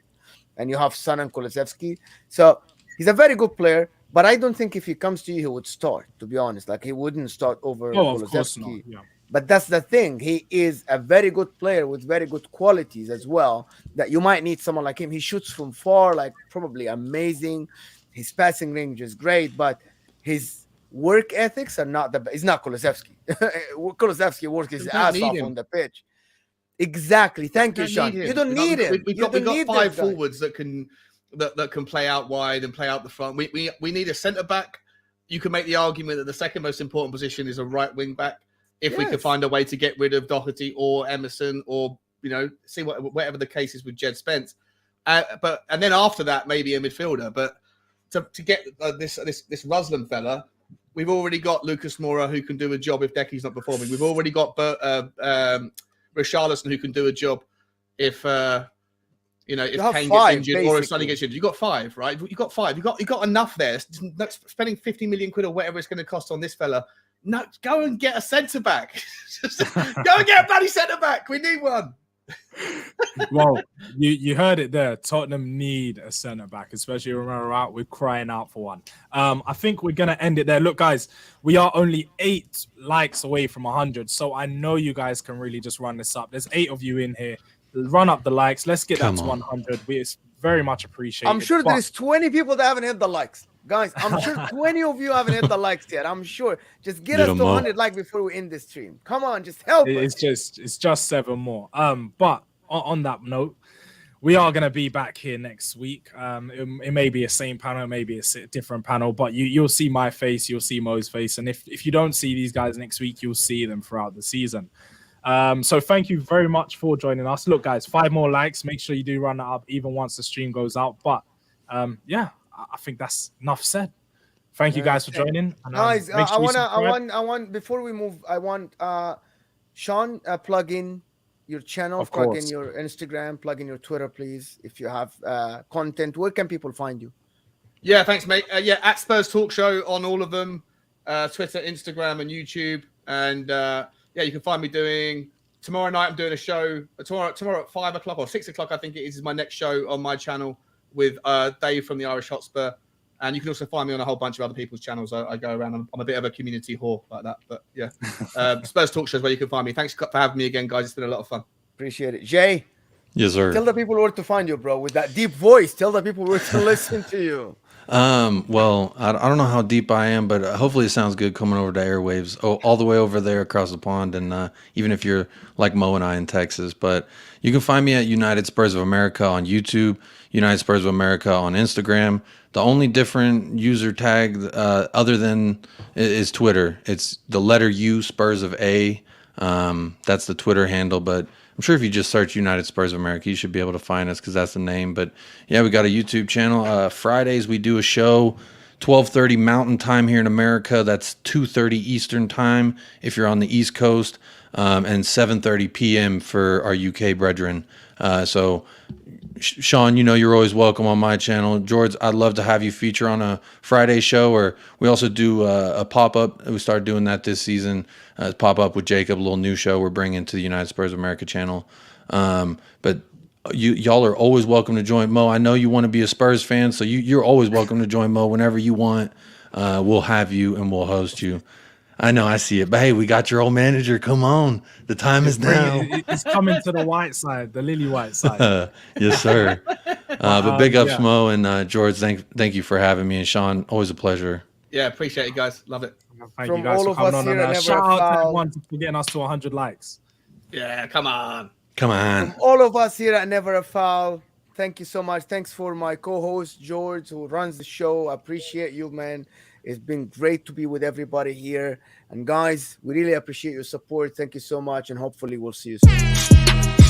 and you have Son and Kulusevski. So he's a very good player. But I don't think if he comes to you, he would start, to be honest. Like, he wouldn't start over Kulusevski. Of course not. Yeah. But that's the thing. He is a very good player with very good qualities as well, that you might need someone like him. He shoots from far, like, probably amazing. His passing range is great, but his work ethics are not the best. He's not Kulusevski. Kulusevski works his ass off on the pitch. Exactly. Thank you, Sean. You don't need him. We've got 5 forwards that can play out wide and play out the front. We need a centre back. You can make the argument that the second most important position is a right wing back. If we could find a way to get rid of Doherty or Emerson, or see whatever the case is with Jed Spence, and then after that maybe a midfielder. But to get this Ruslan fella, we've already got Lucas Moura who can do a job if Decky's not performing. We've already got Richarlison who can do a job if Kane gets injured or if Sonny gets injured. You got 5, right? You got 5. You got enough there. Spending 50 million quid or whatever it's going to cost on this fella. No, go and get a centre back. Go and get a bloody centre back. We need one. Well, you heard it there. Tottenham need a centre back, especially Romero out. We're crying out for one. I think we're gonna end it there. Look, guys, we are only 8 likes away from 100, so I know you guys can really just run this up. There's 8 of you in here. Run up the likes. Let's get that to 100. It's very much appreciated. I'm sure there's 20 people that haven't hit the likes. Guys, I'm sure 20 of you haven't hit the likes yet. I'm sure. Just get us to 100 likes before we end this stream. Come on, just help us. It's just 7 more. But on that note, we are going to be back here next week. It may be a same panel, maybe a different panel, but you'll see my face, you'll see Mo's face, and if you don't see these guys next week, you'll see them throughout the season. So thank you very much for joining us. Look, guys, 5 more likes. Make sure you do run that up even once the stream goes out. But I think that's enough said. Thank you guys for joining. And, guys, I want before we move, I want Sean plug in your channel, plug in your Instagram, plug in your Twitter, please. If you have content, where can people find you? Yeah, thanks, mate. At Spurs Talk Show on all of them, Twitter, Instagram, and YouTube. And you can find me doing tomorrow night. I'm doing a show tomorrow at 5 o'clock or 6 o'clock. I think it is my next show on my channel with Dave from the Irish Hotspur. And you can also find me on a whole bunch of other people's channels. I go around. I'm a bit of a community whore like that. But yeah, Spurs Talk Show is where you can find me. Thanks for having me again, guys. It's been a lot of fun. Appreciate it. Jay? Yes, sir. Tell the people where to find you, bro, with that deep voice. Tell the people where to listen to you. Well, I don't know how deep I am, but hopefully it sounds good coming over to airwaves, all the way over there across the pond, and even if you're like Mo and I in Texas. But you can find me at United Spurs of America on YouTube, United Spurs of America on Instagram. The only different user tag other than is Twitter. It's the letter U, Spurs of A. That's the Twitter handle, but I'm sure if you just search United Spurs of America, you should be able to find us because that's the name. But yeah, we got a YouTube channel. Fridays we do a show, 12:30 Mountain Time here in America. That's 2:30 Eastern Time if you're on the East Coast, and 7:30 p.m. for our UK brethren. So Sean, you're always welcome on my channel. Jordz, I'd love to have you feature on a Friday show, or we also do a pop-up. We started doing that this season. Pop-up with Jacob, a little new show we're bringing to the United Spurs of America channel. But y'all are always welcome to join. Mo, I know you want to be a Spurs fan, so you're always welcome to join Mo whenever you want. We'll have you and we'll host you. I know, I see it. But hey, we got your old manager. Come on. The time is now. It's coming to the white side, the lily white side. Yes, sir. But big ups, Mo, and Jordz, thank you for having me. And Sean, always a pleasure. Yeah, appreciate it, guys. Love it. Thank you guys for coming on. And shout out to everyone for getting us to 100 likes. Yeah, come on. Come on. From all of us here at Never a Foul, thank you so much. Thanks for my co-host, Jordz, who runs the show. I appreciate you, man. It's been great to be with everybody here. And guys, we really appreciate your support. Thank you so much. And hopefully we'll see you soon.